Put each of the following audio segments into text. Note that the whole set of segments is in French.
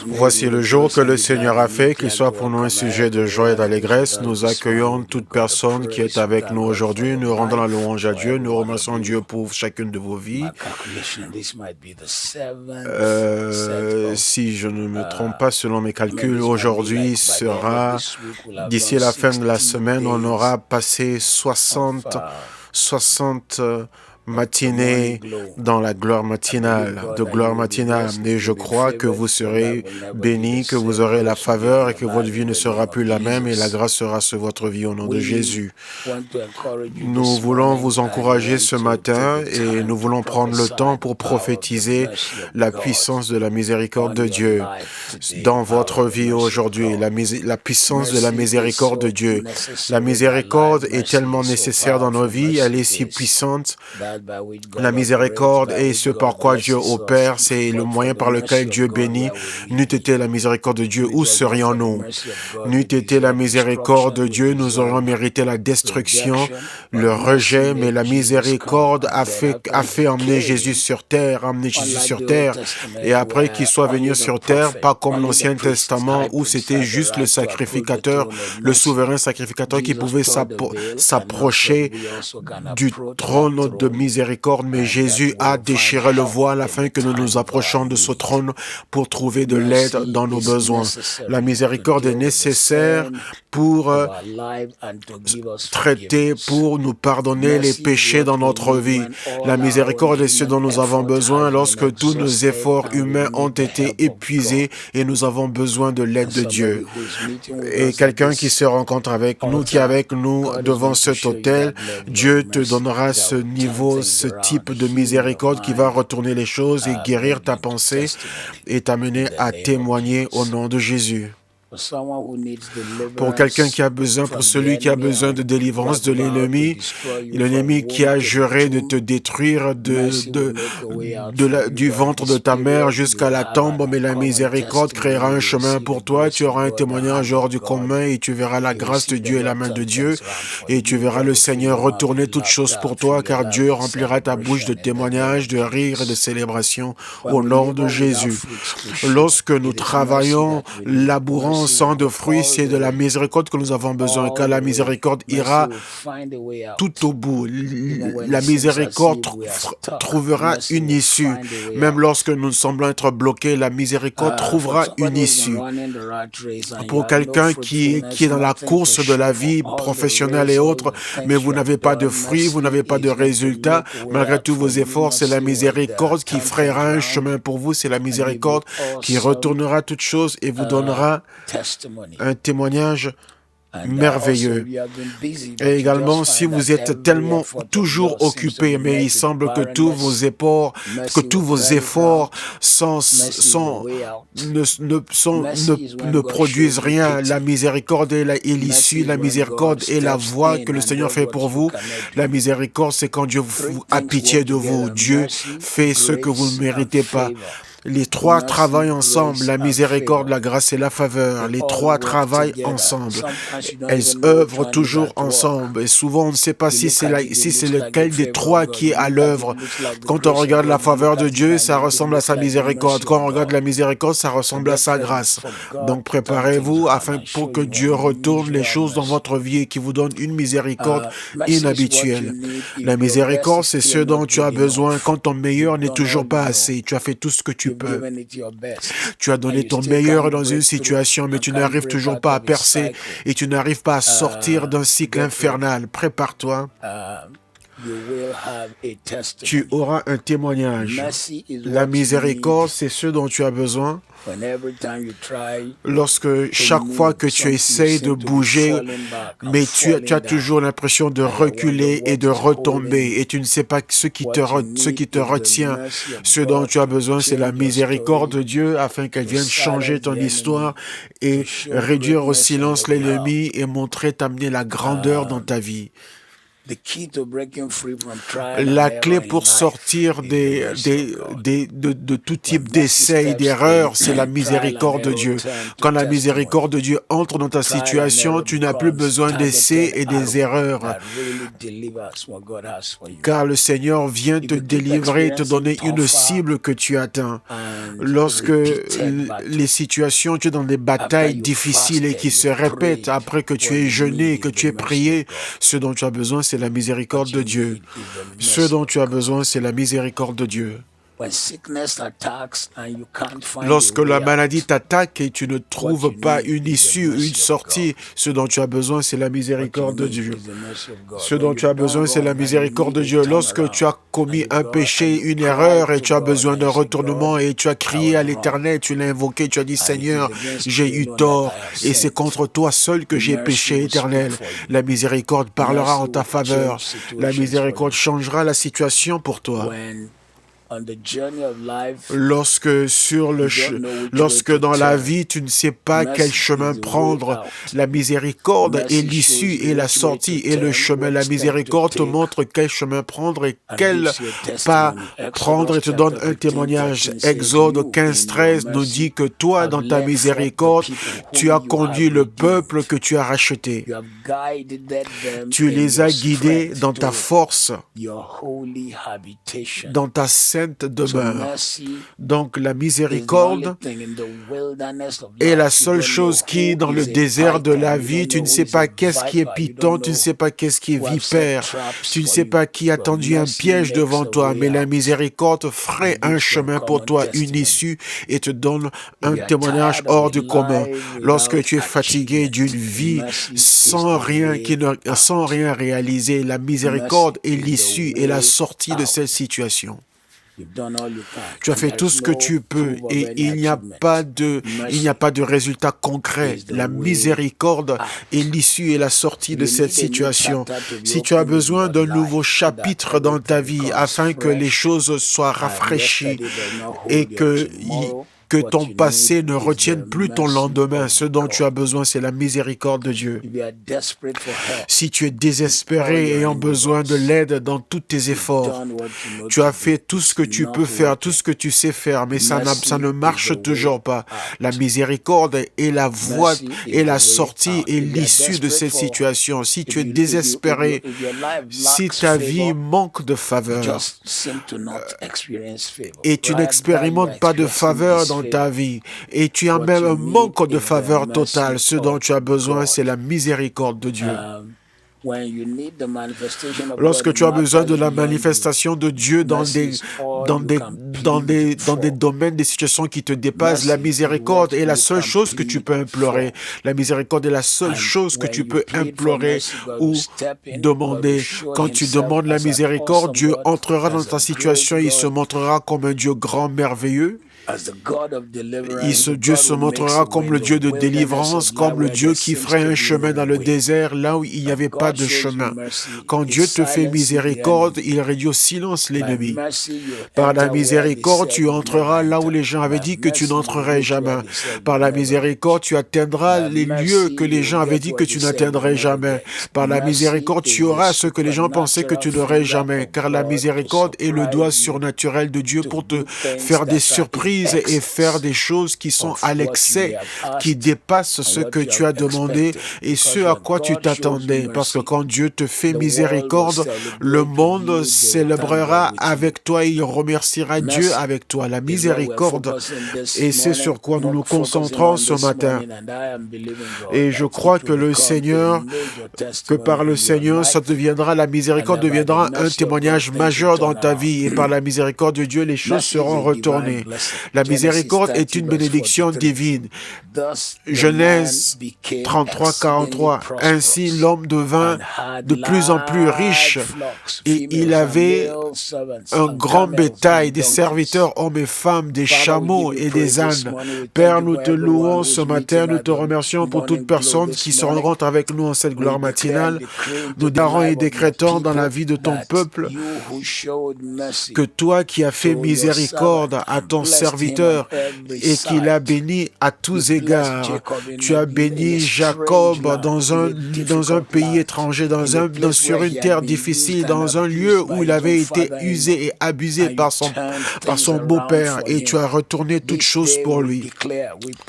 Voici le jour que le Seigneur a fait, qu'il soit pour nous un sujet de joie et d'allégresse. Nous accueillons toute personne qui est avec nous aujourd'hui. Nous rendons la louange à Dieu. Nous remercions Dieu pour chacune de vos vies. Si je ne me trompe pas, selon mes calculs, aujourd'hui sera, d'ici la fin de la semaine, on aura passé 60 matinée dans la gloire matinale, de gloire matinale. Et je crois que vous serez bénis, que vous aurez la faveur et que votre vie ne sera plus la même et la grâce sera sur votre vie au nom de Jésus. Nous voulons vous encourager ce matin et nous voulons prendre le temps pour prophétiser la puissance de la miséricorde de Dieu dans votre vie aujourd'hui, la puissance de la miséricorde de Dieu. La miséricorde est tellement nécessaire dans nos vies, elle est si puissante. La miséricorde est ce par quoi Dieu opère, c'est le moyen par lequel Dieu bénit. N'eût été la miséricorde de Dieu, où serions-nous? N'eût été la miséricorde de Dieu, nous aurions mérité la destruction, le rejet, mais la miséricorde a fait emmener Jésus sur terre, et après qu'il soit venu sur terre, pas comme l'Ancien Testament où c'était juste le sacrificateur, le souverain sacrificateur qui pouvait s'approcher du trône de miséricorde, mais Jésus a déchiré le voile afin que nous nous approchions de ce trône pour trouver de l'aide dans nos besoins. La miséricorde est nécessaire pour traiter, pour nous pardonner les péchés dans notre vie. La miséricorde est ce dont nous avons besoin lorsque tous nos efforts humains ont été épuisés et nous avons besoin de l'aide de Dieu. Et quelqu'un qui se rencontre avec nous, qui est avec nous devant cet autel, Dieu te donnera ce niveau, ce type de miséricorde qui va retourner les choses et guérir ta pensée et t'amener à témoigner au nom de Jésus. Pour quelqu'un qui a besoin, pour celui qui a besoin de délivrance de l'ennemi qui a juré de te détruire du ventre de ta mère jusqu'à la tombe, mais la miséricorde créera un chemin pour toi. Tu auras un témoignage hors du commun et tu verras la grâce de Dieu et la main de Dieu et tu verras le Seigneur retourner toutes choses pour toi car Dieu remplira ta bouche de témoignages, de rires et de célébrations au nom de Jésus. Lorsque nous travaillons, labourant sans de fruits, c'est de la miséricorde que nous avons besoin, car la miséricorde ira tout au bout. La miséricorde trouvera une issue. Même lorsque nous semblons être bloqués, la miséricorde trouvera une issue. Pour quelqu'un qui est dans la course de la vie professionnelle et autres, mais vous n'avez pas de fruits, vous n'avez pas de résultats, malgré tous vos efforts, c'est la miséricorde qui frayera un chemin pour vous, c'est la miséricorde qui retournera toutes choses et vous donnera un témoignage merveilleux. Et également, si vous êtes tellement toujours occupé, mais il semble que tous vos efforts ne produisent rien, la miséricorde est l'issue, la miséricorde est la voie que le Seigneur fait pour vous. La miséricorde, c'est quand Dieu a pitié de vous. Dieu fait ce que vous ne méritez pas. Les trois travaillent ensemble, la miséricorde, la grâce et la faveur. Les trois travaillent ensemble. Elles œuvrent toujours ensemble. Et souvent, on ne sait pas si c'est lequel des trois qui est à l'œuvre. Quand on regarde la faveur de Dieu, ça ressemble à sa miséricorde. Quand on regarde la miséricorde, ça ressemble à sa grâce. Donc, préparez-vous pour que Dieu retourne les choses dans votre vie et qu'il vous donne une miséricorde inhabituelle. La miséricorde, c'est ce dont tu as besoin quand ton meilleur n'est toujours pas assez. Tu as fait tout ce que tu peux. Tu as donné ton meilleur dans une situation, mais tu n'arrives toujours pas à percer et tu n'arrives pas à sortir d'un cycle infernal. Prépare-toi. Tu auras un témoignage. La miséricorde, c'est ce dont tu as besoin. Lorsque chaque fois que tu essayes de bouger, mais tu as toujours l'impression de reculer et de retomber, et tu ne sais pas ce qui te retient. Ce dont tu as besoin, c'est la miséricorde de Dieu afin qu'elle vienne changer ton histoire et réduire au silence l'ennemi et t'amener la grandeur dans ta vie. La clé pour sortir de tout type d'essais et d'erreurs, c'est la miséricorde de Dieu. Quand la miséricorde de Dieu entre dans ta situation, tu n'as plus besoin d'essais et des erreurs, car le Seigneur vient te délivrer, te donner une cible que tu atteins. Lorsque les situations, tu es dans des batailles difficiles et qui se répètent après que tu aies jeûné, que tu aies prié, ce dont tu as besoin, c'est la miséricorde de Dieu. Ce dont tu as besoin, c'est la miséricorde de Dieu. Lorsque la maladie t'attaque et tu ne trouves pas une issue, une sortie, ce dont tu as besoin, c'est la miséricorde de Dieu. Ce dont tu as besoin, c'est la miséricorde de Dieu. Lorsque tu as commis un péché, une erreur, et tu as besoin d'un retournement, et tu as crié à l'Éternel, tu l'as invoqué, tu as dit, Seigneur, j'ai eu tort, et c'est contre toi seul que j'ai péché, Éternel. La miséricorde parlera en ta faveur. La miséricorde changera la situation pour toi. Lorsque dans la vie, tu ne sais pas quel chemin prendre, la miséricorde est l'issue et la sortie et le chemin. La miséricorde te montre quel chemin prendre et quel pas prendre et te donne un témoignage. Exode 15:13 nous dit que toi, dans ta miséricorde, tu as conduit le peuple que tu as racheté. Tu les as guidés dans ta force, dans ta sainte demeure. Donc la miséricorde est la seule chose qui, dans le désert de la vie, tu ne sais pas qu'est-ce qui est python, tu ne sais pas qu'est-ce qui est vipère, tu ne sais pas qui a tendu un piège devant toi, mais la miséricorde ferait un chemin pour toi, une issue, et te donne un témoignage hors du commun. Lorsque tu es fatigué d'une vie sans rien réaliser, la miséricorde est l'issue et la sortie de cette situation. Tu as fait tout ce que tu peux et il n'y a pas de résultat concret. La miséricorde est l'issue et la sortie de cette situation. Si tu as besoin d'un nouveau chapitre dans ta vie afin que les choses soient rafraîchies et que ton passé ne retienne plus ton lendemain. Ce dont tu as besoin, c'est la miséricorde de Dieu. Si tu es désespéré et ayant besoin de l'aide dans tous tes efforts, tu as fait tout ce que tu peux faire, tout ce que tu sais faire, mais ça ne marche toujours pas. La miséricorde est la voie et la sortie et l'issue de cette situation. Si tu es désespéré, si ta vie manque de faveur et tu n'expérimentes pas de faveur dans ta vie et tu as même un manque de faveur totale, ce dont tu as besoin, c'est la miséricorde de Dieu. Lorsque tu as besoin de la manifestation de Dieu dans des domaines, des situations qui te dépassent, la miséricorde est la seule chose que tu peux implorer. La miséricorde est la seule chose que tu peux implorer ou demander. Quand tu demandes la miséricorde, Dieu entrera dans ta situation et il se montrera comme un Dieu grand, merveilleux. Dieu se montrera comme le Dieu de délivrance, comme le Dieu qui ferait un chemin dans le désert, là où il n'y avait pas de chemin. Quand Dieu te fait miséricorde, il réduit au silence l'ennemi. Par la miséricorde, tu entreras là où les gens avaient dit que tu n'entrerais jamais. Par la miséricorde, tu atteindras les lieux que les gens avaient dit que tu n'atteindrais jamais. Par la miséricorde, tu auras ce que les gens pensaient que tu n'aurais jamais. Car la miséricorde est le doigt surnaturel de Dieu pour te faire des surprises et faire des choses qui sont à l'excès, qui dépassent ce que tu as demandé et ce à quoi tu t'attendais. Parce que quand Dieu te fait miséricorde, le monde célébrera avec toi et il remerciera Dieu avec toi. La miséricorde, et c'est sur quoi nous nous concentrons ce matin. Et je crois que par le Seigneur, la miséricorde deviendra un témoignage majeur dans ta vie et par la miséricorde de Dieu, les choses seront retournées. La miséricorde est une bénédiction divine. Genèse 33:43. Ainsi, l'homme devint de plus en plus riche et il avait un grand bétail, des serviteurs, hommes et femmes, des chameaux et des ânes. Père, nous te louons ce matin, nous te remercions pour toute personne qui se rendra avec nous en cette gloire matinale. Nous déclarons et décrétons dans la vie de ton peuple que toi qui as fait miséricorde à ton serviteur, serviteur et qu'il a béni à tous égards. Tu as béni Jacob dans un pays étranger, sur une terre difficile, dans un lieu où il avait été usé et abusé par son beau-père, et tu as retourné toutes choses pour lui.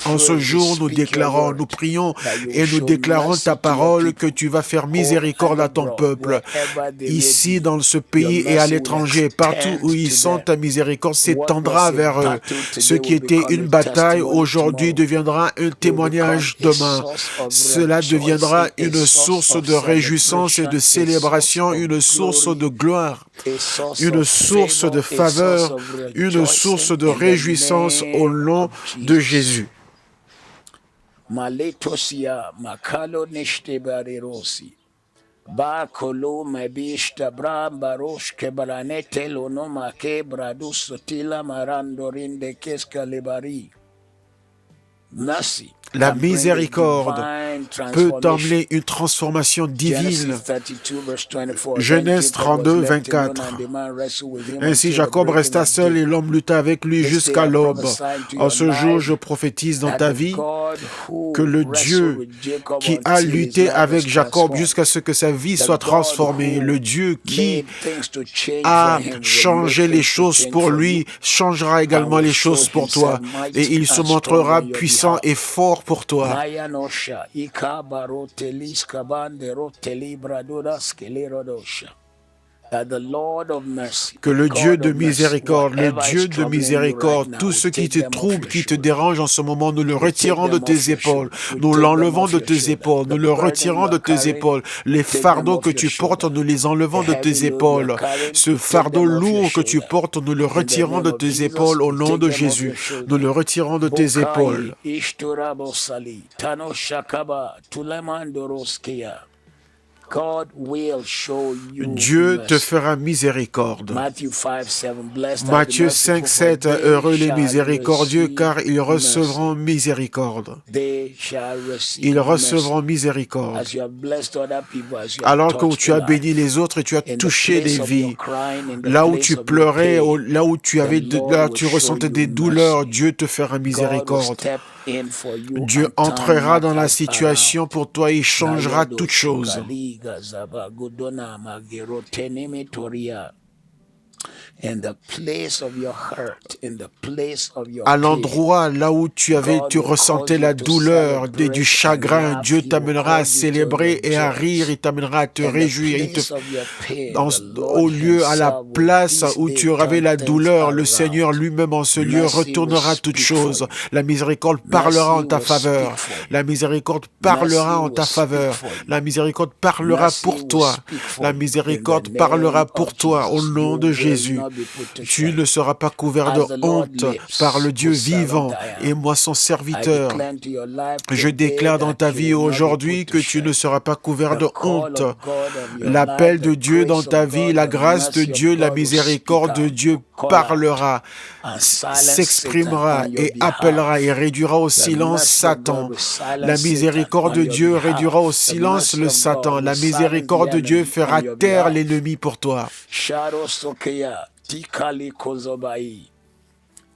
En ce jour, nous déclarons, nous prions et nous déclarons ta parole que tu vas faire miséricorde à ton peuple, ici dans ce pays et à l'étranger, partout où ils sont, ta miséricorde s'étendra vers eux. Ce qui était une bataille aujourd'hui deviendra un témoignage demain. Cela deviendra une source de réjouissance et de célébration, une source de gloire, une source de faveur, une source de réjouissance au nom de Jésus. Bakolo mebishta brambarosh kebaranete lonoma ke bradus sotila marandorinde keskalebari. Merci. La miséricorde peut emmener une transformation divine. Genèse 32, 24. Ainsi Jacob resta seul et l'homme lutta avec lui jusqu'à l'aube. En ce jour, je prophétise dans ta vie que le Dieu qui a lutté avec Jacob jusqu'à ce que sa vie soit transformée, le Dieu qui a changé les choses pour lui, changera également les choses pour toi. Et il se montrera puissant et fort pour toi. Que le Dieu de miséricorde, tout ce qui te trouble, qui te dérange en ce moment, nous le retirons de tes épaules, nous l'enlevons de tes épaules, nous le retirons de tes épaules. Les fardeaux que tu portes, nous les enlevons de tes épaules. Ce fardeau lourd que tu portes, nous le retirons de tes épaules au nom de Jésus. Nous le retirons de tes épaules. Dieu te fera miséricorde. Matthieu 5, 7, heureux les miséricordieux, car ils recevront miséricorde. Ils recevront miséricorde. Alors que tu as béni les autres et tu as touché les vies, là où tu pleurais, là où tu ressentais des douleurs, Dieu te fera miséricorde. Dieu entrera dans la situation pour toi et changera toutes choses. À l'endroit là où tu ressentais la douleur et du chagrin, Dieu t'amènera à célébrer et à rire, il t'amènera à te réjouir. Au lieu, à la place où tu avais la douleur, le Seigneur lui-même en ce lieu retournera toutes choses. La miséricorde parlera en ta faveur. La miséricorde parlera en ta faveur. La miséricorde parlera pour toi. La miséricorde parlera pour toi au nom de Jésus. Tu ne seras pas couvert de honte par le Dieu vivant et moi son serviteur. Je déclare dans ta vie aujourd'hui que tu ne seras pas couvert de honte. L'appel de Dieu dans ta vie, la grâce de Dieu, la miséricorde de Dieu parlera, s'exprimera et appellera et réduira au silence Satan. La miséricorde de Dieu réduira au silence le Satan. La miséricorde de Dieu fera taire l'ennemi pour toi.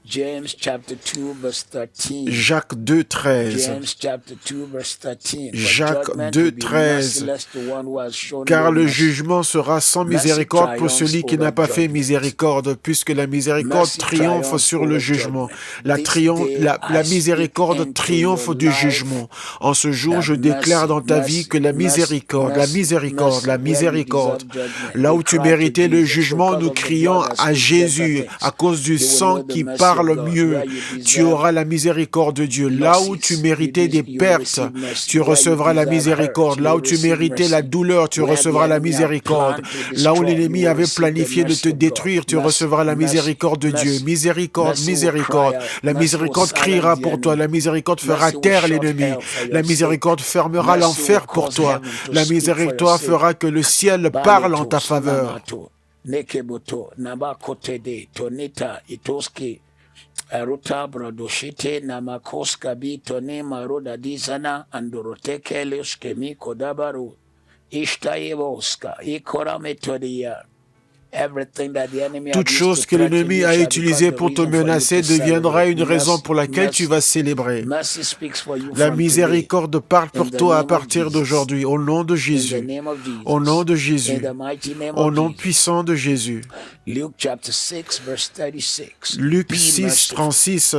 James chapter 2 verse 13. Jacques 2, 13. Jacques 2, 13. Car le jugement sera sans miséricorde pour celui qui n'a pas fait miséricorde, puisque la miséricorde triomphe sur le jugement. La miséricorde triomphe du jugement. En ce jour, je déclare dans ta vie que la miséricorde, là où tu méritais le jugement, nous crions à Jésus à cause du sang qui parle mieux. Tu auras la miséricorde de Dieu. Là où tu méritais des pertes, tu recevras la miséricorde. Là où tu méritais la douleur, tu recevras la miséricorde. Là où l'ennemi avait planifié de te détruire, tu recevras la miséricorde de Dieu. Miséricorde, miséricorde. La miséricorde criera pour toi. La miséricorde fera taire l'ennemi. La miséricorde fermera l'enfer pour toi. La miséricorde fera que le ciel parle en ta faveur. Ruta Bradoshite Namakoska Bitone Maroda Dizana Andorotekelius Kemi Kodabaru Ishtayevoska Ikora Metodia Toute chose que l'ennemi a utilisée pour te menacer deviendra une raison pour laquelle tu vas célébrer. La miséricorde parle pour toi à partir d'aujourd'hui, au nom de Jésus. Au nom de Jésus. Au nom puissant de Jésus. Luc 6, 36,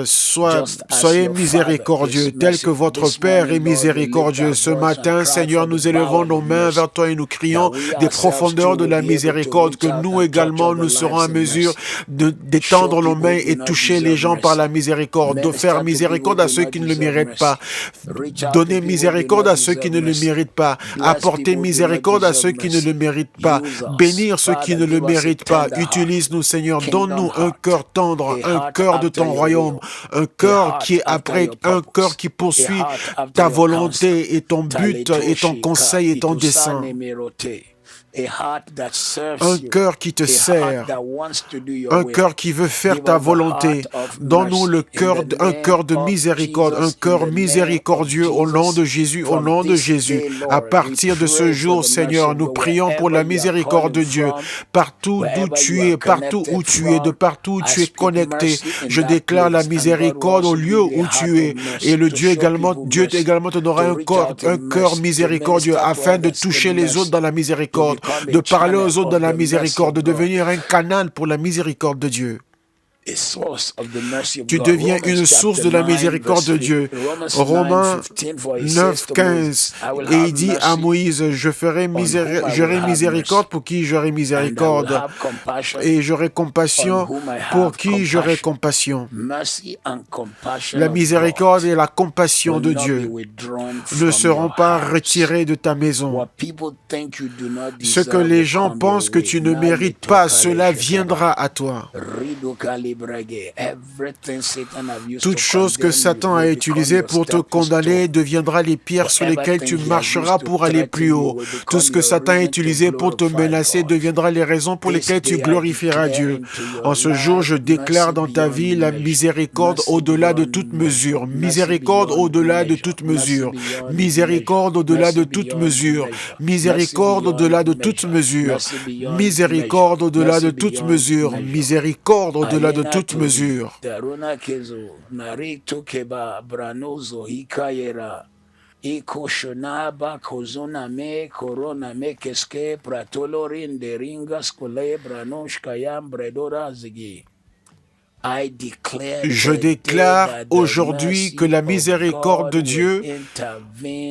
soyez miséricordieux, tel que votre Père est miséricordieux. Ce matin, Seigneur, nous élevons nos mains vers toi et nous crions des profondeurs de la miséricorde, que nous également, nous serons en mesure d'étendre nos mains et toucher les gens par la miséricorde, de faire miséricorde à ceux qui ne le méritent pas, donner miséricorde à ceux qui ne le méritent pas, apporter miséricorde à ceux qui ne le méritent pas, bénir ceux qui ne le méritent pas. Utilise-nous, Seigneur, donne-nous un cœur tendre, un cœur de ton royaume, un cœur qui est après, un cœur qui poursuit ta volonté et ton but et ton conseil et ton dessein. Un cœur qui te sert, un cœur qui veut faire ta volonté. Donne-nous un cœur de miséricorde, un cœur miséricordieux au nom de Jésus, au nom de Jésus. À partir de ce jour, Seigneur, nous prions pour la miséricorde de Dieu. Partout d'où tu es, partout où tu es, de partout où tu es connecté, je déclare la miséricorde au lieu où tu es. Et Dieu également te donnera un cœur miséricordieux afin de toucher les autres dans la miséricorde, de parler aux autres dans la miséricorde, de devenir un canal pour la miséricorde de Dieu. Tu deviens une source de la miséricorde de Dieu. Romains 9, 15. Et il dit à Moïse, j'aurai miséricorde pour qui j'aurai miséricorde. Et j'aurai compassion pour qui j'aurai compassion. La miséricorde et la compassion de Dieu ne seront pas retirées de ta maison. Ce que les gens pensent que tu ne mérites pas, cela viendra à toi. Toute chose que Satan a utilisée pour te condamner deviendra les pierres sur lesquelles tu marcheras pour aller plus haut. Tout ce que Satan a utilisé pour te menacer deviendra les raisons pour lesquelles tu glorifieras Dieu. En ce jour, je déclare dans ta vie la miséricorde au-delà de toute mesure. Miséricorde au-delà de toute mesure. Miséricorde au-delà de toute mesure. Miséricorde au-delà de toute mesure. Miséricorde au-delà de toute mesure. Miséricorde au-delà de toute mesure. Je déclare aujourd'hui que la miséricorde de Dieu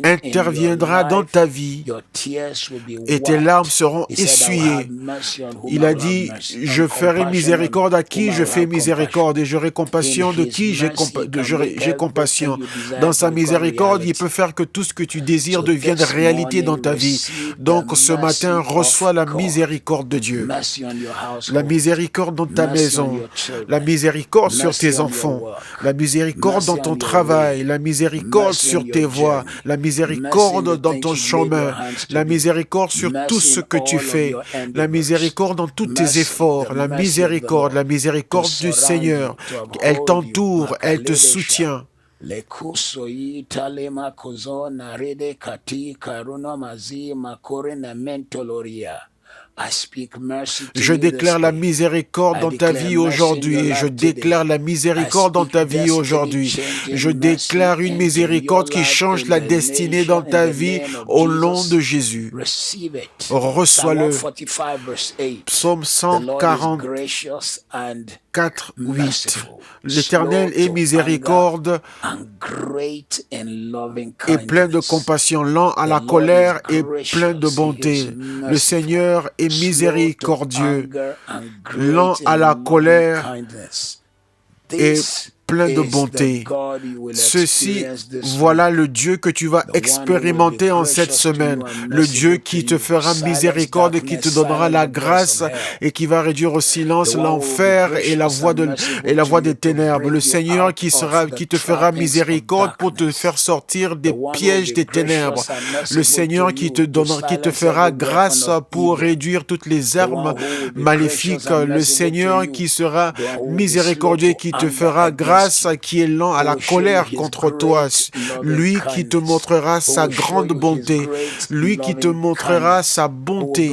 interviendra dans ta vie et tes larmes seront essuyées. Il a dit, je ferai miséricorde à qui je fais miséricorde et j'aurai compassion de qui j'ai compassion. Dans sa miséricorde, il peut faire que tout ce que tu désires devienne réalité dans ta vie. Donc ce matin, reçois la miséricorde de Dieu. La miséricorde dans ta maison. La miséricorde sur tes enfants, la miséricorde dans ton travail, la miséricorde sur tes voies, la miséricorde dans ton chemin, la miséricorde sur tout ce que tu fais, la miséricorde dans tous tes efforts, la miséricorde du Seigneur. Elle t'entoure, elle te soutient. Je déclare la miséricorde dans ta vie aujourd'hui. Je déclare la miséricorde dans ta vie aujourd'hui. Je déclare une miséricorde qui change la destinée dans ta vie au nom de Jésus. Reçois-le. Psaume 144, 8. L'Éternel est miséricorde et plein de compassion, lent à la colère et plein de bonté. Le Seigneur est miséricordieux, lent à la colère et plein de bonté. Ceci, voilà le Dieu que tu vas expérimenter en cette semaine. Le Dieu qui te fera miséricorde et qui te donnera la grâce et qui va réduire au silence l'enfer et la voix des ténèbres. Le Seigneur qui te fera miséricorde pour te faire sortir des pièges des ténèbres. Le Seigneur qui te fera grâce pour réduire toutes les armes maléfiques. Le Seigneur qui sera miséricordieux et qui te fera grâce grâce qui est lent à la colère contre toi, lui qui te montrera sa grande bonté, lui qui te montrera sa bonté,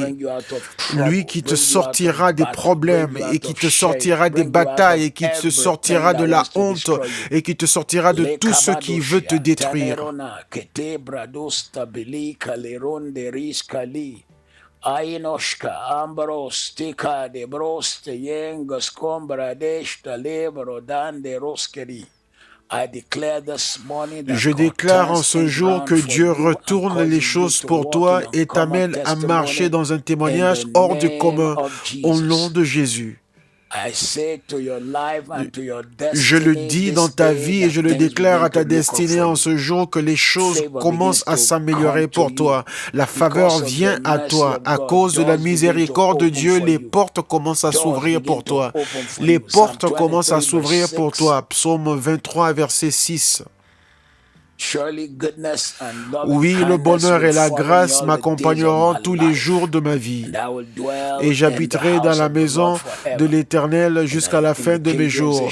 lui qui te sortira des problèmes et qui te sortira des batailles et qui te sortira de la honte et qui te sortira de tout ce qui veut te détruire. Ainoshka ambros tika de broste yengas combra deshta lebro dan de roskeri. Je déclare en ce jour que Dieu retourne les choses pour toi et t'amène à marcher dans un témoignage hors du commun au nom de Jésus. Je le dis dans ta vie et je le déclare à ta destinée en ce jour que les choses commencent à s'améliorer pour toi. La faveur vient à toi. À cause de la miséricorde de Dieu, les portes commencent à s'ouvrir pour toi. Les portes commencent à s'ouvrir pour toi. Psaume 23, verset 6. Oui, le bonheur et la grâce m'accompagneront tous les jours de ma vie, et j'habiterai dans la maison de l'Éternel jusqu'à la fin de mes jours.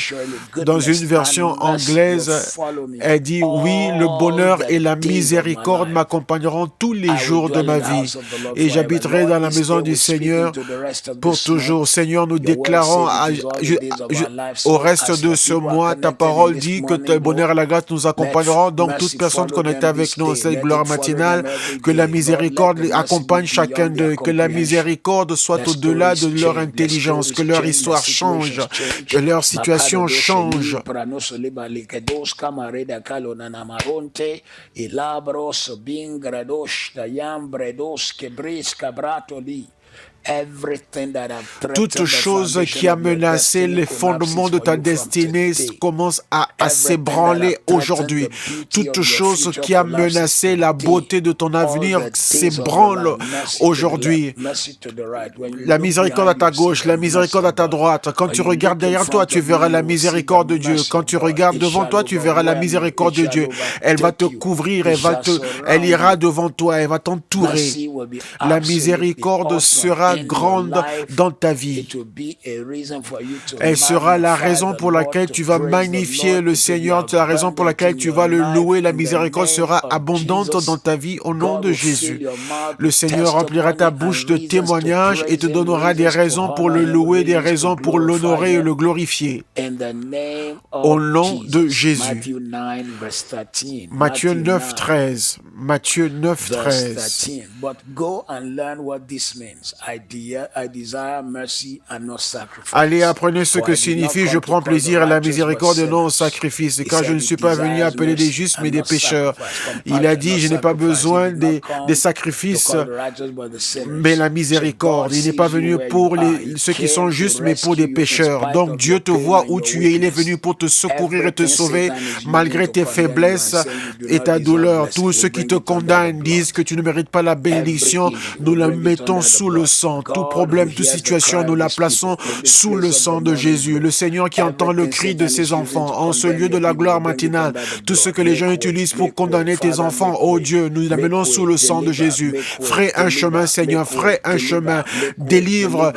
Dans une version anglaise, elle dit, oui, le bonheur et la miséricorde m'accompagneront tous les jours de ma vie, et j'habiterai dans la maison du Seigneur pour toujours. Seigneur, nous déclarons au reste de ce mois, ta parole dit que le bonheur et la grâce nous accompagneront, donc toute personne connectée avec nous en cette gloire matinale, que la miséricorde accompagne chacun d'eux, que la miséricorde soit au-delà de leur intelligence, que leur histoire change, que leur situation change. Toute chose qui a menacé les fondements de ta destinée commence à s'ébranler aujourd'hui. Toute chose qui a menacé la beauté de ton avenir s'ébranle aujourd'hui. La miséricorde à ta gauche, la miséricorde à ta droite. Quand tu regardes derrière toi, tu verras la miséricorde de Dieu. Quand tu regardes devant toi, tu verras la miséricorde de Dieu. Elle va te couvrir, elle ira devant toi, elle va t'entourer. La miséricorde sera grande dans ta vie. Elle sera la raison pour laquelle tu vas magnifier le Seigneur, la raison pour laquelle tu vas le louer. La miséricorde sera abondante dans ta vie au nom de Jésus. Le Seigneur remplira ta bouche de témoignages et te donnera des raisons pour le louer, des raisons pour l'honorer et le glorifier. Au nom de Jésus. Matthieu 9, 13. Matthieu 9, 13. Allez, apprenez ce que signifie « Je prends plaisir à la miséricorde et non au sacrifice », car je ne suis pas venu appeler des justes, mais des pécheurs. Il a dit « Je n'ai pas besoin des sacrifices, mais la miséricorde. » Il n'est pas venu pour ceux qui sont justes, mais pour des pécheurs. Donc Dieu te voit où tu es. Il est venu pour te secourir et te sauver, malgré tes faiblesses et ta douleur. Tous ceux qui te condamnent disent que tu ne mérites pas la bénédiction. Nous la mettons sous le sang. Tout problème, toute situation, nous la plaçons sous le sang de Jésus. Le Seigneur qui entend le cri de ses enfants en ce lieu de la gloire matinale. Tout ce que les gens utilisent pour condamner tes enfants, oh Dieu, nous l'amenons sous le sang de Jésus. Ferai un chemin, Seigneur, ferai un chemin. Délivre.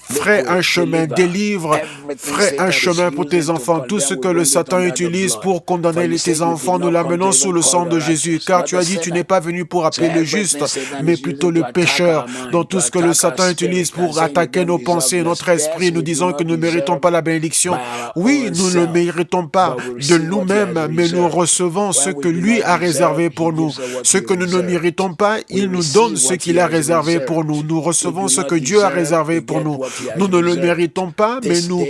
Ferai un chemin, délivre, ferai un chemin pour tes enfants. Tout ce que le Satan utilise pour condamner tes enfants, nous l'amenons sous le sang de Jésus. Car tu as dit, tu n'es pas venu pour appeler le juste, mais plutôt le pécheur. Dans tout ce que le Satan utilise pour attaquer nos pensées, notre esprit, nous disons que nous ne méritons pas la bénédiction. Oui, nous ne le méritons pas de nous-mêmes, mais nous recevons ce que lui a réservé pour nous. Ce que nous ne méritons pas, il nous donne ce qu'il a réservé pour nous. Nous recevons ce que Dieu a réservé pour nous. Nous ne le méritons pas, mais nous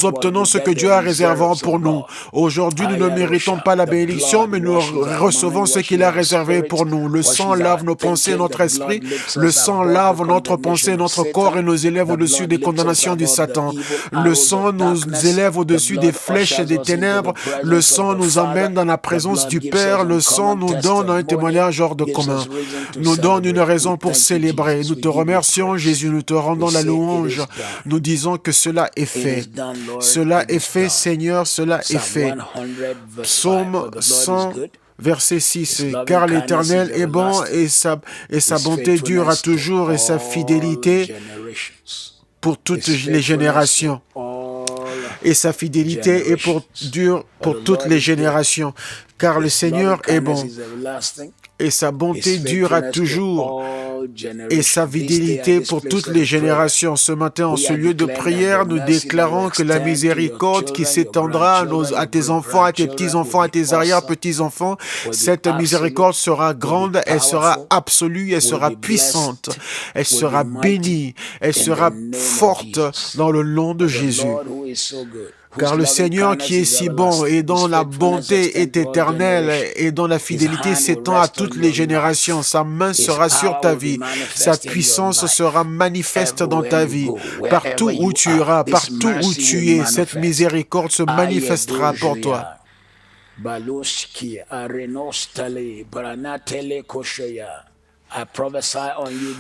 obtenons ce que Dieu a réservé pour nous. Aujourd'hui, nous ne méritons pas la bénédiction, mais nous recevons ce qu'il a réservé pour nous. Le sang lave nos pensées, notre esprit. Le sang lave notre pensée, notre corps et nous élève au-dessus des condamnations du Satan. Le sang nous élève au-dessus des flèches et des ténèbres. Le sang nous emmène dans la présence du Père. Le sang nous donne un témoignage hors de commun. Nous donne une raison pour célébrer. Nous te remercions, Jésus. Nous te rendons la louange. Nous disons que cela est fait. Cela est fait, Seigneur, cela est fait. Psaume 100, verset 6. Car l'Éternel est bon et sa bonté dure à toujours et sa fidélité pour toutes les générations. et sa fidélité est dure pour toutes les générations. Car le Seigneur est bon, et sa bonté dure à toujours, et sa fidélité pour toutes les générations. Ce matin, en ce lieu de prière, nous déclarons que la miséricorde qui s'étendra à tes enfants, à tes petits-enfants, à tes arrière-petits-enfants, cette miséricorde sera grande, elle sera absolue, elle sera puissante, elle sera bénie, elle sera forte dans le nom de Jésus. Car le Seigneur qui est si bon et dont la bonté est éternelle et dont la fidélité s'étend à toutes les générations, sa main sera sur ta vie, sa puissance sera manifeste dans ta vie. Partout où tu iras, partout où tu es, cette miséricorde se manifestera pour toi.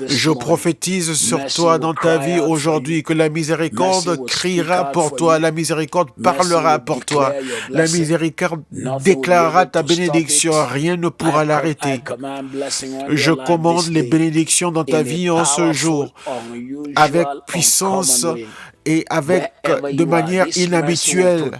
Je prophétise sur toi dans ta vie aujourd'hui que la miséricorde criera pour toi, la miséricorde parlera pour toi, la miséricorde déclarera ta bénédiction, rien ne pourra l'arrêter. Je commande les bénédictions dans ta vie en ce jour, avec puissance et de manière inhabituelle.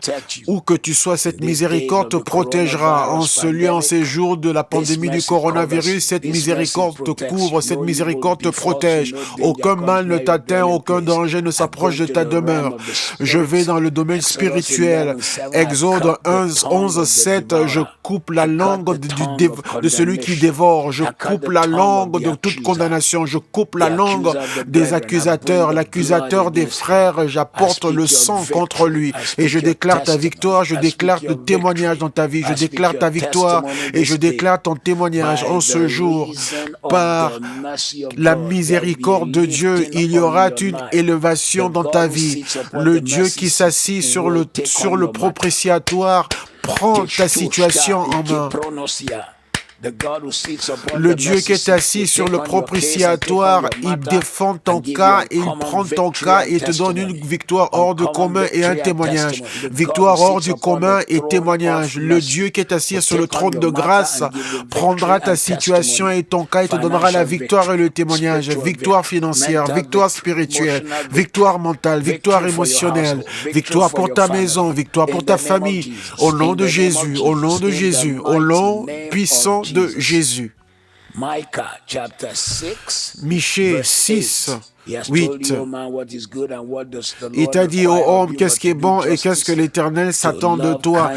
Où que tu sois, cette miséricorde te protégera. En ce lieu, en ces jours de la pandémie du coronavirus, cette miséricorde te couvre, cette miséricorde te protège. Aucun mal ne t'atteint, aucun danger ne s'approche de ta demeure. Je vais dans le domaine spirituel. Exode 11, 7, je coupe la langue de celui qui dévore. Je coupe la langue de toute condamnation. Je coupe la langue des accusateurs, l'accusateur des frères. J'apporte le sang contre lui et je déclare ta victoire, je déclare le témoignage dans ta vie, je déclare ta victoire et je déclare ton témoignage en ce jour. Par la miséricorde de Dieu, il y aura une élévation dans ta vie. Le Dieu qui s'assit sur le propitiatoire prend ta situation en main. Le Dieu qui est assis sur le propitiatoire, il défend ton cas, il prend ton cas et te donne une victoire hors du commun et un témoignage. Victoire hors du commun et témoignage. Le Dieu qui est assis sur le trône de grâce prendra ta situation et ton cas et te donnera la victoire et le témoignage. Victoire financière, victoire spirituelle, victoire mentale, victoire émotionnelle, victoire pour ta maison, victoire pour ta famille. Au nom de Jésus, au nom de Jésus, au nom puissant de Jésus. Michée 6, 8. Il t'a dit, ô homme, qu'est-ce qui est bon et qu'est-ce que l'Éternel s'attend de toi,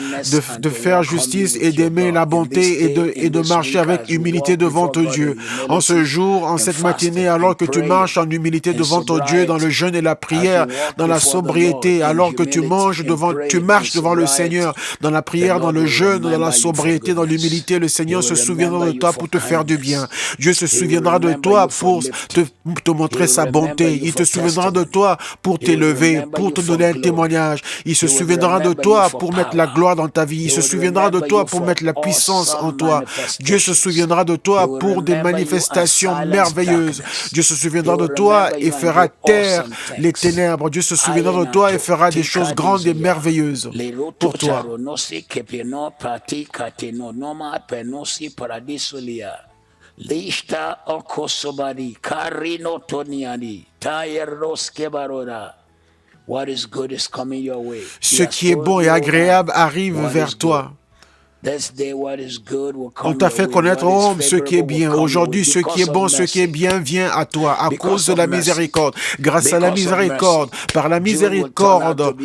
de faire justice et d'aimer la bonté et de marcher avec humilité devant ton Dieu. En ce jour, en cette matinée, alors que tu marches en humilité devant ton Dieu, dans le jeûne et la prière, dans la sobriété, alors que tu marches devant le Seigneur, dans la prière, dans le jeûne, dans la sobriété, dans l'humilité, le Seigneur se souviendra de toi pour te faire du bien. Dieu se souviendra de toi pour te montrer sa bonté. Il te souviendra de toi pour t'élever, pour te donner un témoignage. Il se souviendra de toi pour mettre la gloire dans ta vie. Il se souviendra de toi pour mettre la puissance en toi. Dieu se souviendra de toi pour des manifestations merveilleuses. Dieu se souviendra de toi et fera taire les ténèbres. Dieu se souviendra de toi et fera des choses grandes et merveilleuses pour toi. Lista okosobari karino toniani tayeroske barora. What is good is coming your way. Ce qui est bon et agréable arrive vers toi. On t'a fait connaître, oh, ce qui est bien. Aujourd'hui, ce qui est bon, ce qui est bien vient à toi à cause de la miséricorde. Grâce à la miséricorde, par la miséricorde,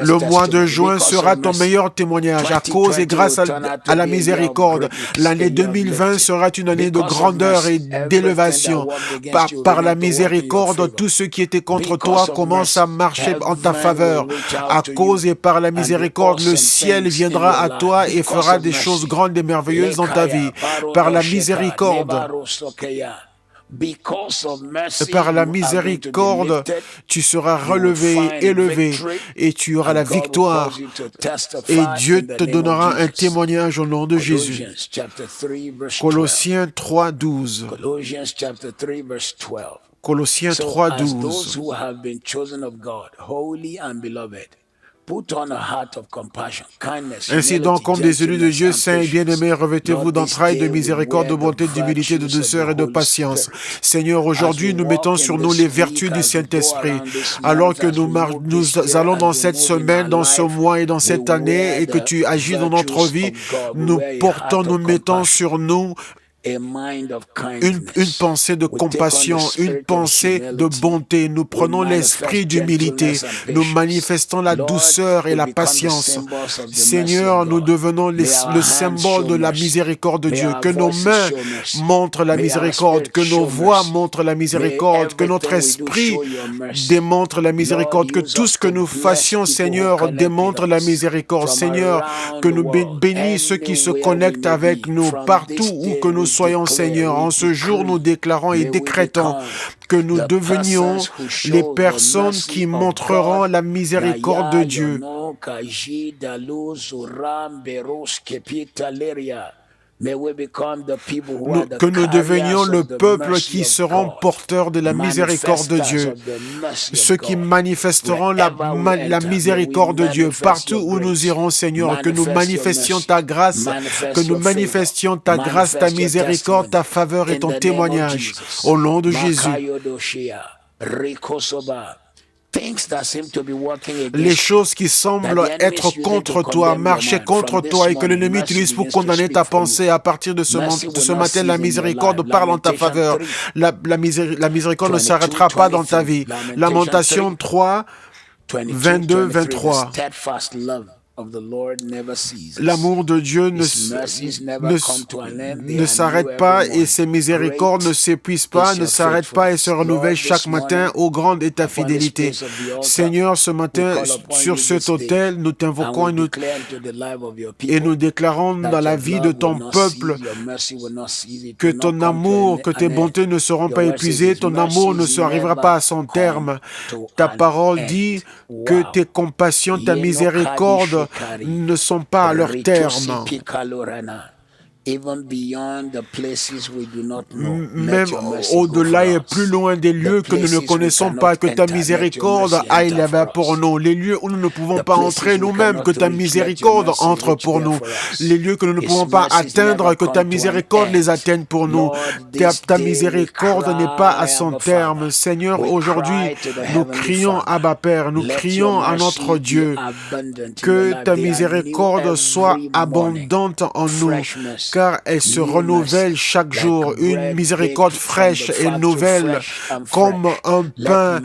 le mois de juin sera ton meilleur témoignage. À cause et grâce à la miséricorde, l'année 2020 sera une année de grandeur et d'élévation. Par la miséricorde, tout ce qui était contre toi commence à marcher en ta faveur. À cause et par la miséricorde, le ciel viendra à toi et fera des choses grandes et merveilleuses dans ta vie. Par la miséricorde, par la miséricorde, tu seras relevé, élevé, et tu auras la victoire. Et Dieu te donnera un témoignage au nom de Jésus. Colossiens 3, 12. Colossiens 3, 12. Ainsi donc, comme des élus de Dieu saints et bien-aimés, revêtez-vous d'entrailles, de miséricorde, de bonté, d'humilité, de douceur et de patience. Seigneur, aujourd'hui, nous mettons sur nous les vertus du Saint-Esprit. Alors que nous allons dans cette semaine, dans ce mois et dans cette année, et que tu agis dans notre vie, nous mettons sur nous une pensée de compassion, une pensée de bonté. Nous prenons l'esprit d'humilité. Nous manifestons la douceur et la patience. Seigneur, nous devenons le symbole de la miséricorde de Dieu. Que nos mains montrent la miséricorde, que nos voix montrent la miséricorde, que notre esprit démontre la miséricorde, que tout ce que nous fassions, Seigneur, démontre la miséricorde. Seigneur, que nous bénissons ceux qui se connectent avec nous partout où que nous soyons, Seigneur. En ce jour, nous déclarons et décrétons que nous devenions les personnes qui montreront la miséricorde de Dieu. Que nous devenions le peuple qui seront porteurs de la miséricorde de Dieu, ceux qui manifesteront la miséricorde de Dieu partout où nous irons, Seigneur, que nous manifestions ta grâce, ta miséricorde, ta faveur et ton témoignage, au nom de Jésus. Les choses qui semblent être contre toi, marcher contre toi et que l'ennemi utilise pour condamner ta pensée, à partir de ce matin, la miséricorde parle en ta faveur. La miséricorde ne s'arrêtera pas dans ta vie. Lamentation 3, 22, 23. L'amour de Dieu ne s'arrête pas et ses miséricordes ne s'épuisent pas, ne s'arrêtent pas et se renouvellent chaque matin. Ô grande est ta fidélité. Seigneur, ce matin, sur cet autel, nous t'invoquons et nous déclarons dans la vie de ton peuple que ton amour, que tes bontés ne seront pas épuisées, ton amour ne s'arrivera pas à son terme. Ta parole dit que tes compassions, ta miséricorde ne sont pas à leur terme. Même au-delà et plus loin des lieux que nous ne connaissons pas, que ta miséricorde aille là-bas pour nous. Les lieux où nous ne pouvons pas entrer nous-mêmes, que ta miséricorde entre pour nous. Les lieux que nous ne pouvons pas atteindre, que ta miséricorde les atteigne pour nous. Ta miséricorde n'est pas à son terme. Seigneur, aujourd'hui, nous crions Abba Père, nous crions à notre Dieu, que ta miséricorde soit abondante en nous, car elle se renouvelle chaque jour, une miséricorde fraîche et nouvelle, comme un pain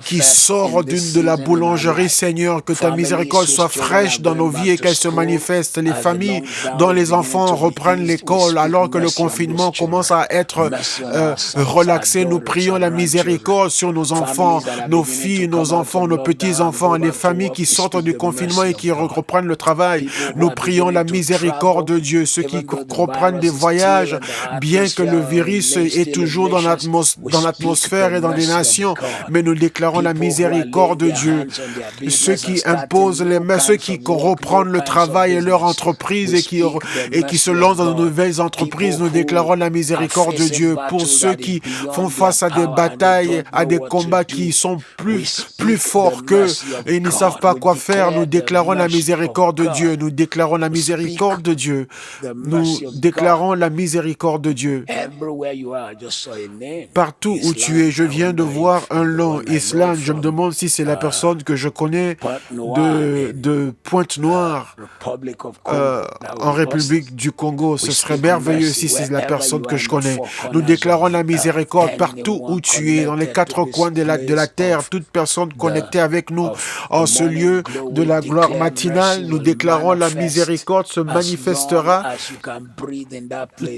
qui sort de la boulangerie. Seigneur, que ta miséricorde soit fraîche dans nos vies et qu'elle se manifeste. Les familles dont les enfants reprennent l'école alors que le confinement commence à être relaxé, nous prions la miséricorde sur nos enfants, nos filles, nos enfants, nos petits-enfants, les familles qui sortent du confinement et qui reprennent le travail. Nous prions la miséricorde de Dieu. Ceux qui reprennent des voyages, bien que le virus est toujours dans l'atmosphère et dans les nations, mais nous déclarons la miséricorde de Dieu. Ceux qui imposent les mains, ceux qui reprennent le travail et leur entreprise et qui se lancent dans de nouvelles entreprises, nous déclarons la miséricorde de Dieu. Pour ceux qui font face à des batailles, à des combats qui sont plus forts qu'eux et ils ne savent pas quoi faire, nous déclarons la miséricorde de Dieu. Nous déclarons la miséricorde de Dieu. Nous déclarons la miséricorde de Dieu. Partout où tu es, je viens de voir un nom, Islande. Je me demande si c'est la personne que je connais de Pointe-Noire, en République du Congo. Ce serait merveilleux si c'est la personne que je connais. Nous déclarons la miséricorde partout où tu es, dans les quatre coins de la terre. Toute personne connectée avec nous en ce lieu de la gloire matinale, nous déclarons la miséricorde se manifestera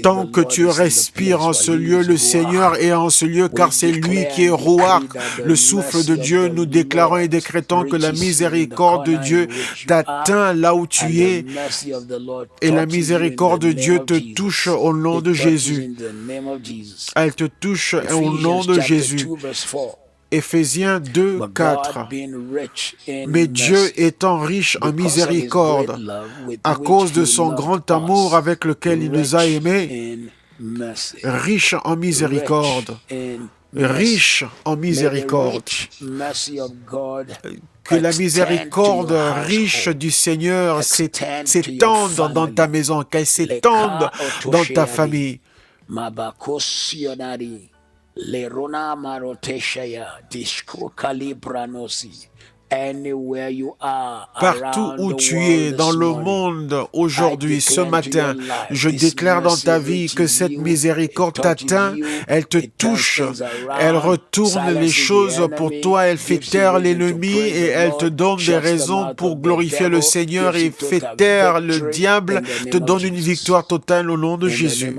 tant que tu respires en ce lieu. Le Seigneur est en ce lieu, car c'est lui qui est Ruach, le souffle de Dieu. Nous déclarons et décrétons que la miséricorde de Dieu t'atteint là où tu es et la miséricorde de Dieu te touche au nom de Jésus. Elle te touche au nom de Jésus. Éphésiens 2, 4. Mais Dieu étant riche en miséricorde, à cause de son grand amour avec lequel il nous a aimés, riche en miséricorde, riche en miséricorde. Que la miséricorde riche du Seigneur s'étende dans ta maison, qu'elle s'étende dans ta famille. Partout où tu es dans le monde aujourd'hui, ce matin, je déclare dans ta vie que cette miséricorde t'atteint, elle te touche, elle retourne les choses pour toi, elle fait taire l'ennemi et elle te donne des raisons pour glorifier le Seigneur et fait taire le diable, te donne une victoire totale au nom de Jésus.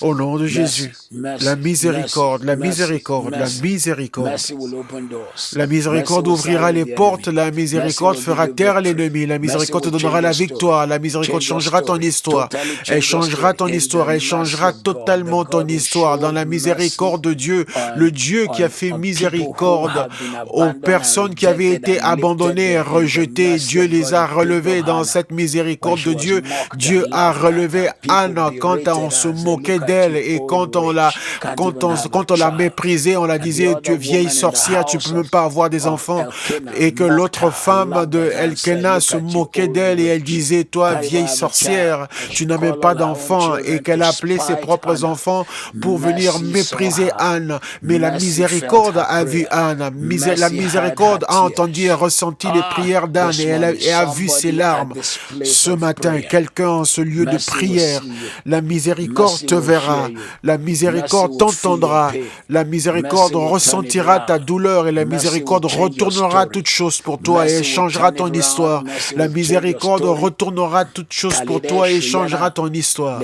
Au nom de Jésus. La miséricorde, la miséricorde, la miséricorde. La miséricorde ouvrira les portes, la miséricorde fera taire l'ennemi, la miséricorde te donnera la victoire, la miséricorde changera ton histoire, elle changera ton histoire, elle changera totalement ton histoire dans la miséricorde de Dieu, le Dieu qui a fait miséricorde aux personnes qui avaient été abandonnées et rejetées. Dieu les a relevées dans cette miséricorde de Dieu. Dieu a relevé Anne quand on se moquait d'elle et quand on l'a méprisée, on la disait, tu es vieille sorcière, tu peux même pas avoir des enfants, et que l'autre femme de Elkena se moquait d'elle et elle disait, toi vieille sorcière, tu n'as même pas d'enfants, et qu'elle appelait ses propres enfants pour venir mépriser Anne. Mais la miséricorde a vu Anne, la miséricorde a entendu et ressenti les prières d'Anne et a vu ses larmes. Ce matin, quelqu'un en ce lieu de prière, la miséricorde te verra, la miséricorde t'entendra, la miséricorde ressentira ta douleur et la miséricorde retournera toutes choses pour toi et changera ton histoire. La miséricorde retournera toutes choses pour toi et changera ton histoire.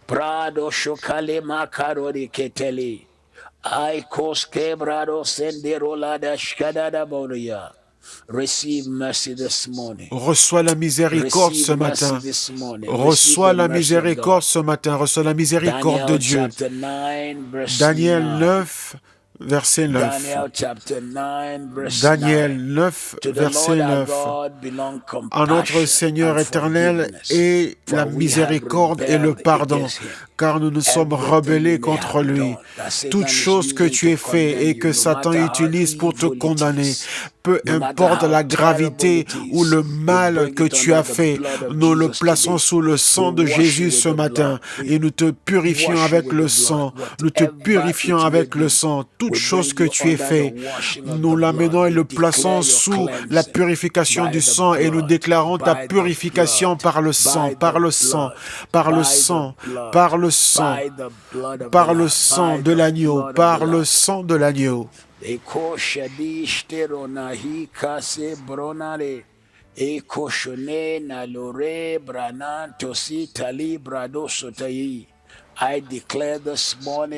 Prado shokale makaro de ketele. I koske brado sendero la da shkada da boria. Receive mercy this morning. Reçois la miséricorde ce matin. Reçois la miséricorde ce matin. Reçois la miséricorde de Dieu. Daniel 9, verset 9. Daniel 9, verset 9. En notre Seigneur éternel est la miséricorde et le pardon, car nous nous sommes rebellés contre lui. Toute chose que tu aies fait et que Satan utilise pour te condamner, peu importe la gravité ou le mal que tu as fait, nous le plaçons sous le sang de Jésus ce matin et nous te purifions avec le sang. Nous te purifions avec le sang. Toute chose que tu aies fait, nous l'amenons et le plaçons sous la purification du sang et nous déclarons ta purification par le sang, par le sang, par le sang, par le sang, par le sang de l'agneau, par le sang de l'agneau.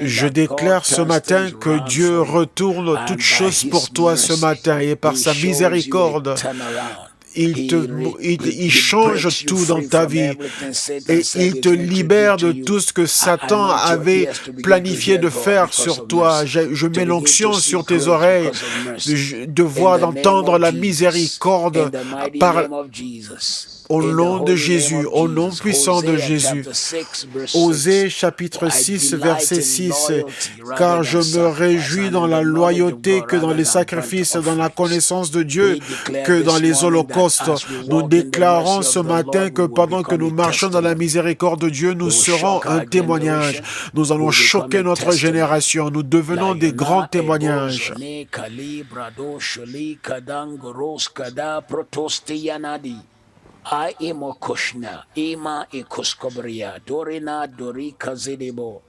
Je déclare ce matin que Dieu retourne toutes choses pour toi ce matin et par sa miséricorde, il change tout dans ta vie et il te libère de tout ce que Satan avait planifié de faire sur toi. Je mets l'onction sur tes oreilles de voir, d'entendre la miséricorde au nom de Jésus, au nom puissant de Jésus. Osée chapitre 6, verset 6. Car je me réjouis dans la loyauté que dans les sacrifices, dans la connaissance de Dieu, que dans les holocaustes. Nous déclarons ce matin que pendant que nous marchons dans la miséricorde de Dieu, nous serons un témoignage. Nous allons choquer notre génération. Nous devenons des grands témoignages. Imo koshna, ima ikoskobria, dorina dorika zedebo,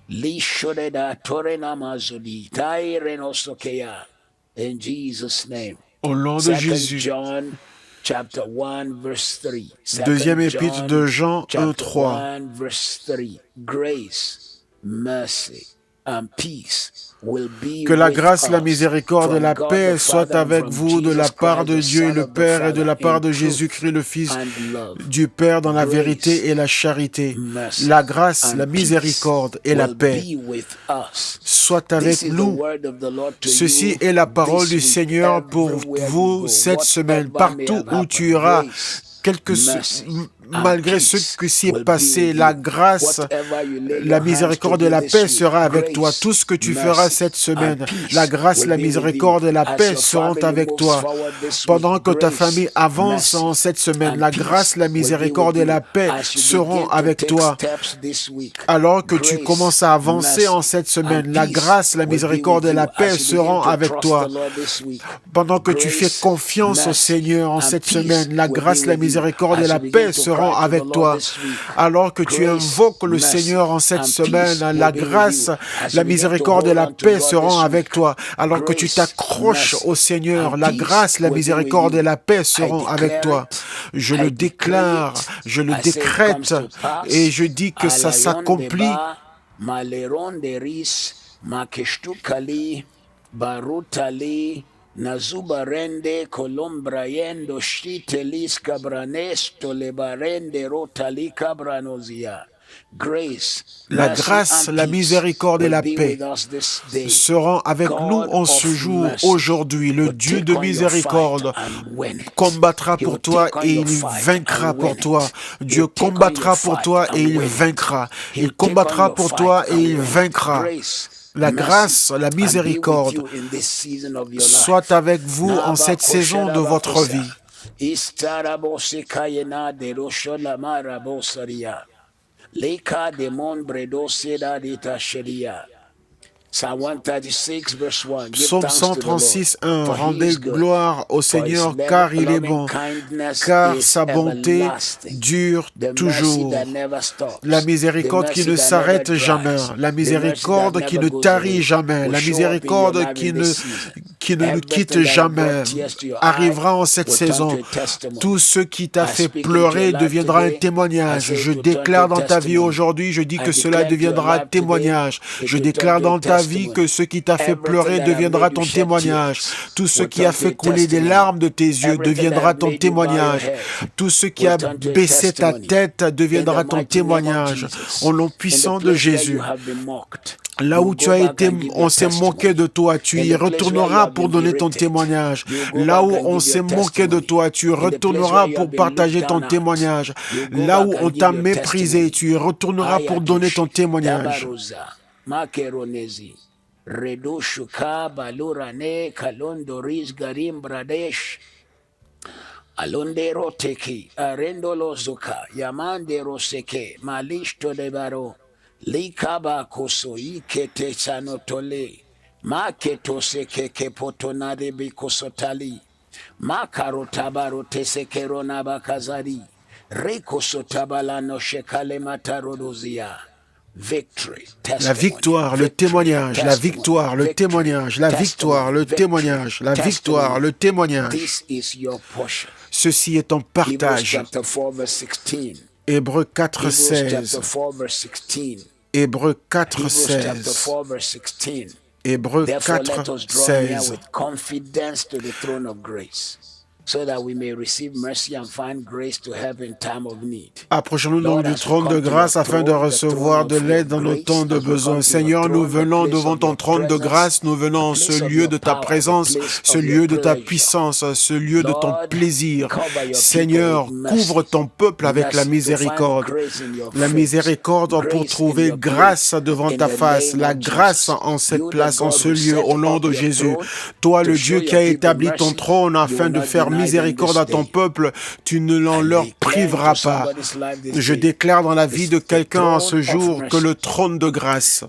lishoreda torena mazudi, tairenosokeya. In Jesus' name. Au nom de Jésus. John, chapter 1, verse 3. Deuxième épître de Jean 1, 3. Grace, mercy, and peace. Que la grâce, la miséricorde et la paix soient avec vous de la part de Dieu le Père et de la part de Jésus-Christ le Fils du Père dans la vérité et la charité. La grâce, la miséricorde et la paix soient avec nous. Ceci est la parole du Seigneur pour vous cette semaine. Partout où tu iras, malgré ce qui s'y est passé, la grâce, la miséricorde et la paix sera avec toi. Tout ce que tu feras cette semaine, la grâce, la miséricorde et la paix seront avec toi. Pendant que ta famille avance en cette semaine, la grâce, la miséricorde et la paix seront avec toi. Alors que tu commences à avancer en cette semaine, la grâce, la miséricorde et la paix seront avec toi. Pendant que tu fais confiance au Seigneur en cette semaine, la grâce, la miséricorde et la paix seront avec toi. Alors que tu invoques le Seigneur en cette semaine, la grâce, la miséricorde et la paix seront avec toi. Alors que tu t'accroches au Seigneur, la grâce, la miséricorde et la paix seront avec toi. Je le déclare, je le décrète et je dis que ça s'accomplit. Nazubarende colombrayendo shitelis cabranesto lebarende rotali cabranozia. La grâce, la miséricorde et la paix seront avec nous en ce jour, aujourd'hui. Le Dieu de miséricorde combattra pour toi et il vaincra pour toi. Dieu combattra pour toi et il vaincra. Il combattra pour toi et il vaincra. La grâce, la miséricorde soit avec vous en cette saison de votre vie. Psaume 136, 1. Rendez gloire au Seigneur car il est bon, car sa bonté dure toujours. La miséricorde qui ne s'arrête jamais, la miséricorde qui ne tarit jamais, la miséricorde qui ne nous quitte jamais arrivera en cette saison. Tout ce qui t'a fait pleurer deviendra un témoignage. Je déclare dans ta vie aujourd'hui, je dis que cela deviendra un témoignage. Je déclare dans ta vie que ce qui t'a fait pleurer deviendra ton témoignage. Tout ce qui a fait couler des larmes de tes yeux deviendra ton témoignage. Tout ce qui a baissé ta tête deviendra ton témoignage. Au nom puissant de Jésus. Là où tu as été, on s'est moqué de toi, tu y retourneras pour donner ton témoignage. Là où on s'est moqué de toi, tu retourneras pour partager ton témoignage. Là où on t'a méprisé, tu y retourneras pour donner ton témoignage. Alondero teki, arendolo zuka, yamandero seke, malishto de baro, likaba koso ikete sanotole, maketo seke kepotonade bikosotali, makaro tabaro tesekero nabakazari, rekoso tabalano shekale matarodozia. La victoire, le témoignage, la victoire, le témoignage, la victoire, le témoignage, la victoire, le témoignage. Ceci est ton partage. Hébreux 4, 16. Hébreux 4, 16. Hébreux 4, 16. Approchons-nous donc du trône de grâce afin de recevoir de l'aide dans nos temps de besoin. Seigneur, nous venons devant ton trône de grâce, nous venons en ce lieu de ta présence, ce lieu de ta puissance, ce lieu de ton plaisir. Seigneur, couvre ton peuple avec la miséricorde. La miséricorde pour trouver grâce devant ta face, la grâce en cette place, en ce lieu, au nom de Jésus. Toi, le Dieu qui a établi ton trône afin de faire miséricorde à ton peuple, tu ne l'en leur priveras pas. Je déclare dans la vie de quelqu'un en ce jour que le trône de grâce,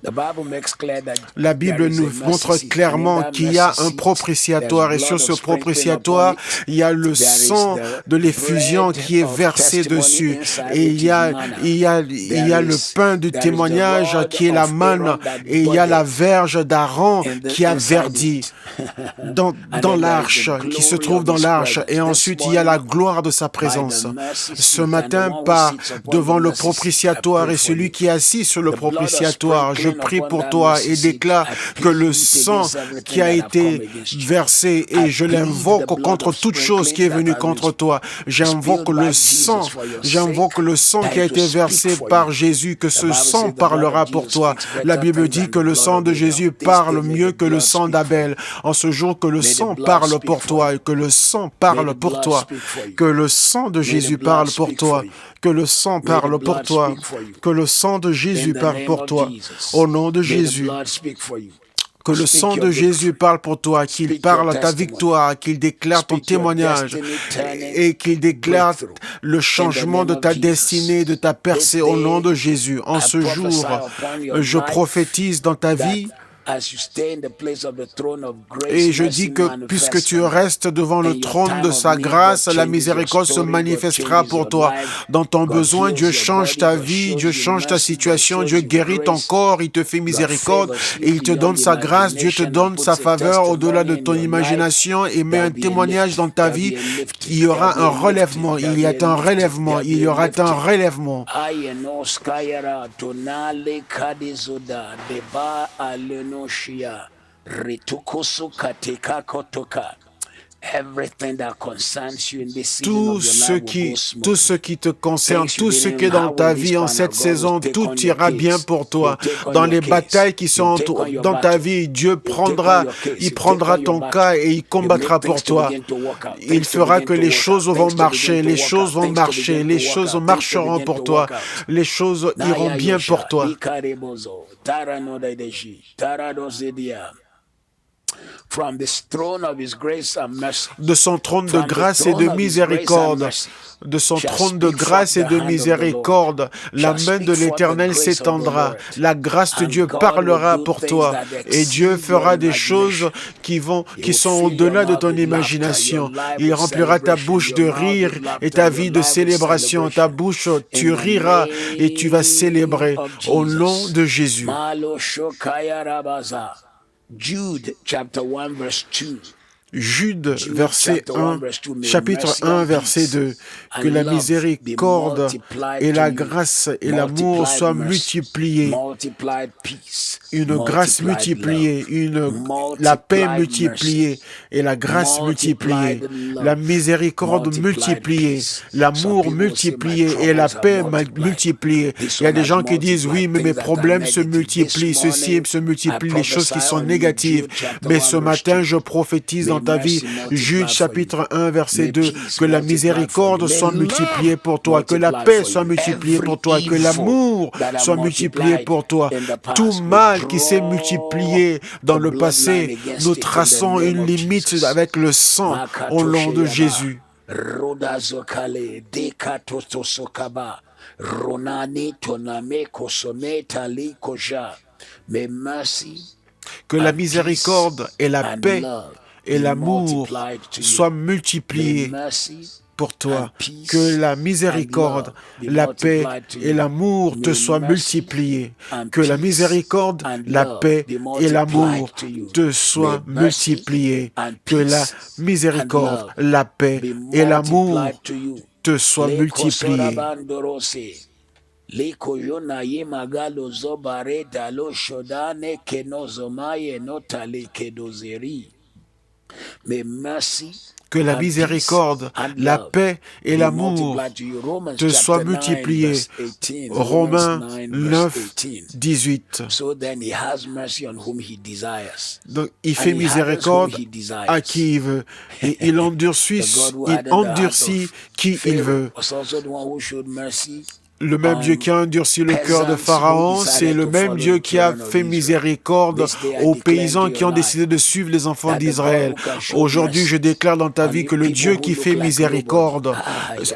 la Bible nous montre clairement qu'il y a un propitiatoire et sur ce propitiatoire, il y a le sang de l'effusion qui est versé dessus et il y a le pain du témoignage qui est la manne et il y a la verge d'Aaron qui a verdi dans l'arche, qui se trouve dans l'arche. Et ensuite, il y a la gloire de sa présence. Ce matin, pas devant le propitiatoire et celui qui est assis sur le propitiatoire, je prie pour toi et déclare que le sang qui a été versé, et je l'invoque contre toute chose qui est venue contre toi. J'invoque le sang qui a été versé par Jésus, que ce sang parlera pour toi. La Bible dit que le sang de Jésus parle mieux que le sang d'Abel. En ce jour, que le sang parle pour toi et que le sang parle pour toi. Que le sang de Jésus parle pour toi. Que le sang parle pour toi. Que le sang de Jésus parle pour toi. Au nom de Jésus. Que le sang de Jésus parle pour toi, qu'il parle à ta victoire, qu'il déclare ton témoignage et qu'il déclare le changement de ta destinée, de ta percée au nom de Jésus. En ce jour, je prophétise dans ta vie et je dis que puisque tu restes devant le trône de sa grâce, la miséricorde se manifestera pour toi. Dans ton besoin, Dieu change ta vie, Dieu change ta situation, Dieu guérit ton corps, il te fait miséricorde et il te donne sa grâce, Dieu te donne sa faveur au-delà de ton imagination et met un témoignage dans ta vie. Il y aura un relèvement, il y a un relèvement, il y aura un relèvement. Tout ce qui te concerne, tout ce qui est dans ta vie en cette saison, tout ira bien pour toi. Dans les batailles qui sont dans ta vie, Dieu prendra ton cas et il combattra pour toi. Il fera que les choses vont marcher, les choses vont marcher, les choses marcheront pour toi, les choses iront bien pour toi. De son trône de grâce et de miséricorde, de son trône de grâce et de miséricorde, la main de l'Éternel s'étendra, la grâce de Dieu parlera pour toi, et Dieu fera des choses qui sont au-delà de ton imagination. Il remplira ta bouche de rire et ta vie de célébration. Ta bouche, tu riras et tu vas célébrer au nom de Jésus. Jude, chapter 1, verse 2. Jude, chapitre 1, verset 2. Que la miséricorde et la grâce et l'amour soient multipliés. Une grâce multipliée, la paix multipliée et la grâce multipliée. La miséricorde multipliée, l'amour multiplié et la paix multipliée. Il y a des gens qui disent, oui, mais mes problèmes se multiplient, ceci se multiplie, les choses qui sont négatives. Mais ce matin, je prophétise dans ta vie, Jude chapitre 1 verset 2, que la miséricorde soit multipliée pour toi, que la paix soit multipliée pour toi, que l'amour soit multiplié pour toi. Tout mal qui s'est multiplié dans le passé, nous traçons une limite avec le sang au nom de Jésus. Que la miséricorde et la paix et l'amour soient multipliés pour toi. Que la miséricorde, la paix et l'amour te soient multipliés. Que la miséricorde, la paix et l'amour te soient multipliés. Que la miséricorde, la paix et l'amour te soient multipliés. Que la miséricorde, la paix et l'amour te soient multipliés. Romains 9, 18. Donc, il fait miséricorde à qui il veut. Et il endurcit qui il veut. Le même Dieu qui a endurci le cœur de Pharaon, c'est le même Dieu qui a fait miséricorde aux paysans qui ont décidé de suivre les enfants d'Israël. Aujourd'hui, je déclare dans ta vie que le Dieu qui fait miséricorde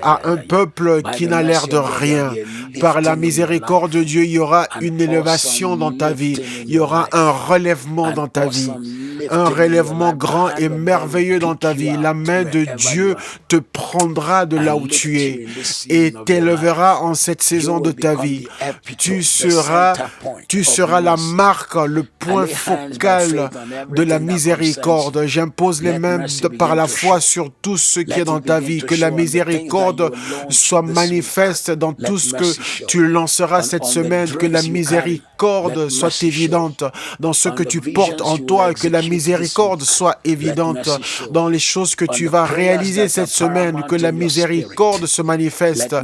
à un peuple qui n'a l'air de rien, par la miséricorde de Dieu, il y aura une élévation dans ta vie, il y aura un relèvement dans ta vie. Un relèvement grand et merveilleux dans ta vie. La main de Dieu te prendra de là où tu es et t'élèvera en cette saison de ta vie. Tu seras la marque, le point focal de la miséricorde. J'impose les mains par la foi sur tout ce qui est dans ta vie. Que la miséricorde soit manifeste dans tout ce que tu lanceras cette semaine. Que la miséricorde soit évidente dans ce que tu portes en toi. Que la miséricorde soit évidente dans les choses que tu vas réaliser cette semaine. Que la miséricorde se manifeste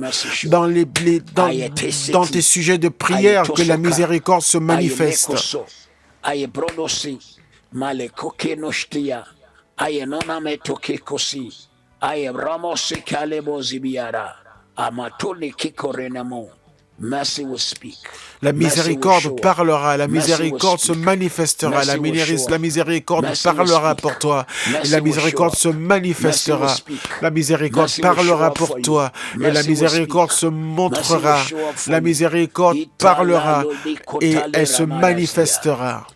dans tes sujets de prière. Que la miséricorde se manifeste. I am Ramos Kalebo Zibiara. Amatoni Kikorenamo. Mercy will speak. La miséricorde parlera, la miséricorde se manifestera, la miséricorde parlera pour toi, et la miséricorde se manifestera, la miséricorde parlera pour toi, et la miséricorde se montrera, la miséricorde parlera, et elle se manifestera.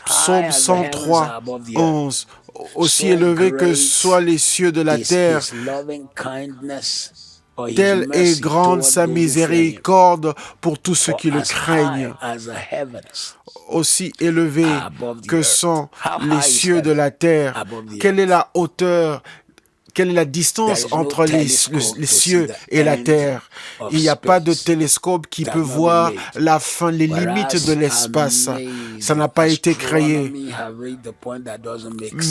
Psaume 103, 11. Aussi élevé que soient les cieux de la terre, telle est grande sa miséricorde pour tous ceux qui le craignent. Aussi élevé que sont les cieux de la terre, quelle est la hauteur, quelle est la distance entre les cieux et la terre? Il n'y a pas de télescope qui peut voir la fin, les limites de l'espace. Ça n'a pas été créé.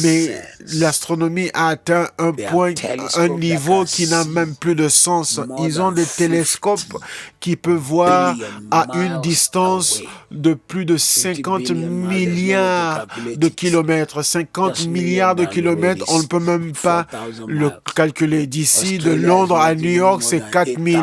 Mais l'astronomie a atteint un niveau qui n'a même plus de sens. Ils ont des télescopes qui peuvent voir à une distance de plus de 50 milliards de kilomètres. 50 milliards de kilomètres, on ne peut même pas le calculer. D'ici de Londres à New York, c'est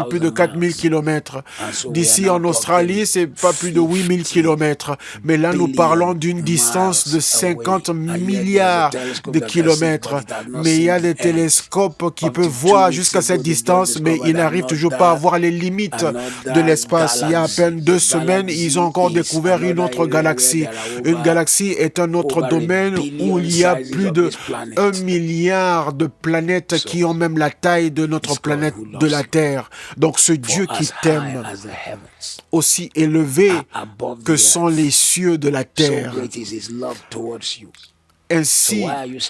plus de 4000 kilomètres. D'ici en Australie, c'est pas plus de 8000 kilomètres. Mais là, nous parlons d'une distance de 50 milliards de kilomètres. Mais il y a des télescopes qui peuvent voir jusqu'à cette distance, mais ils n'arrivent toujours pas à voir les limites de l'espace. Il y a à peine 2 semaines, ils ont encore découvert une autre galaxie. Une galaxie est un autre domaine où il y a plus de 1 milliard de planètes qui ont même la taille de notre planète de la Terre. Donc ce Dieu qui t'aime, aussi élevé que sont les cieux de la terre, ainsi,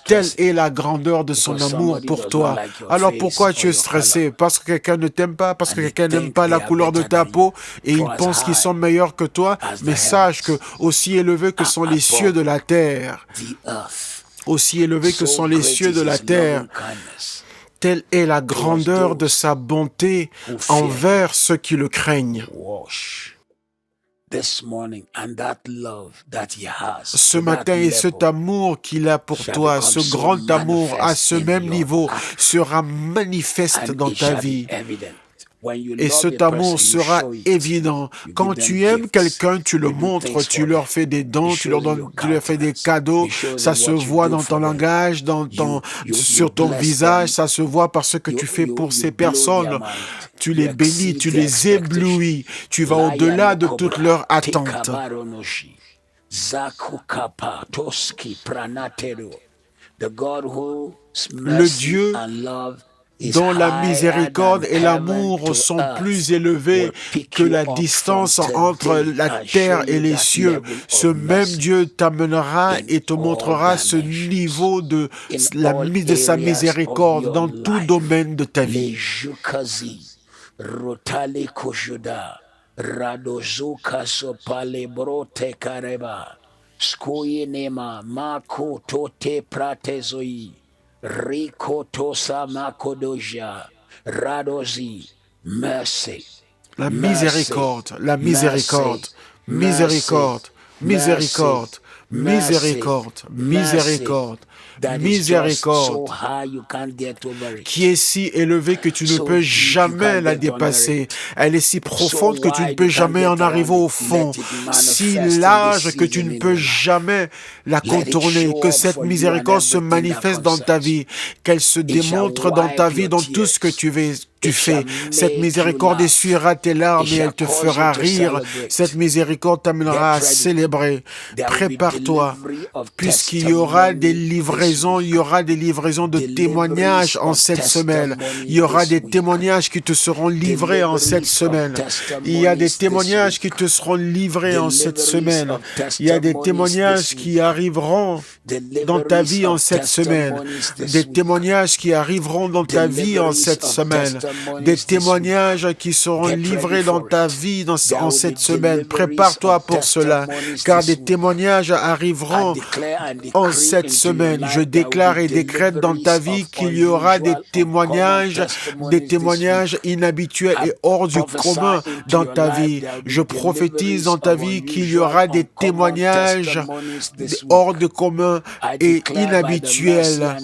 telle est la grandeur de son amour pour toi. Alors pourquoi tu es stressé? Parce que quelqu'un ne t'aime pas, parce que quelqu'un n'aime pas la couleur de ta peau et il pense qu'ils sont meilleurs que toi. Mais sache que aussi élevé que sont les cieux de la terre, aussi élevé que sont les cieux de la terre, telle est la grandeur de sa bonté envers ceux qui le craignent. Ce matin, et cet amour qu'il a pour toi, ce grand amour à ce même niveau, sera manifeste dans ta vie. Et cet amour sera évident. Quand tu aimes quelqu'un, tu le montres, tu leur fais des dons, tu leur fais des cadeaux. Ça se voit dans ton langage, sur ton visage, ça se voit par ce que tu fais pour ces personnes. Tu les bénis, tu les éblouis, tu vas au-delà de toutes leurs attentes. Le Dieu dont la miséricorde et l'amour sont plus élevés que la distance entre la terre et les cieux. Ce même Dieu t'amènera et te montrera ce niveau de sa miséricorde dans tout domaine de ta vie. La miséricorde, la miséricorde, miséricorde, miséricorde, miséricorde, miséricorde, miséricorde, qui est si élevée que tu ne peux jamais la dépasser. Elle est si profonde que tu ne peux jamais en arriver au fond, si large que tu ne peux jamais la contourner. Que cette miséricorde se manifeste dans ta vie, qu'elle se démontre dans ta vie, dans tout ce que tu fais. Cette miséricorde essuiera tes larmes et elle te fera rire. Cette miséricorde t'amènera à célébrer. Prépare-toi, puisqu'il y aura des livraisons, de témoignages en cette semaine. Il y aura des témoignages qui te seront livrés en cette semaine. Il y a des témoignages qui te seront livrés en cette semaine. Il y a des témoignages qui arriveront dans ta vie en cette semaine. Des témoignages qui arriveront dans ta vie en cette semaine. des témoignages qui seront livrés dans ta vie en cette semaine. Prépare-toi pour cela, car des témoignages arriveront en cette semaine. Je déclare et décrète dans ta vie qu'il y aura des témoignages inhabituels et hors du commun dans ta vie. Je prophétise dans ta vie qu'il y aura des témoignages hors du commun et inhabituels.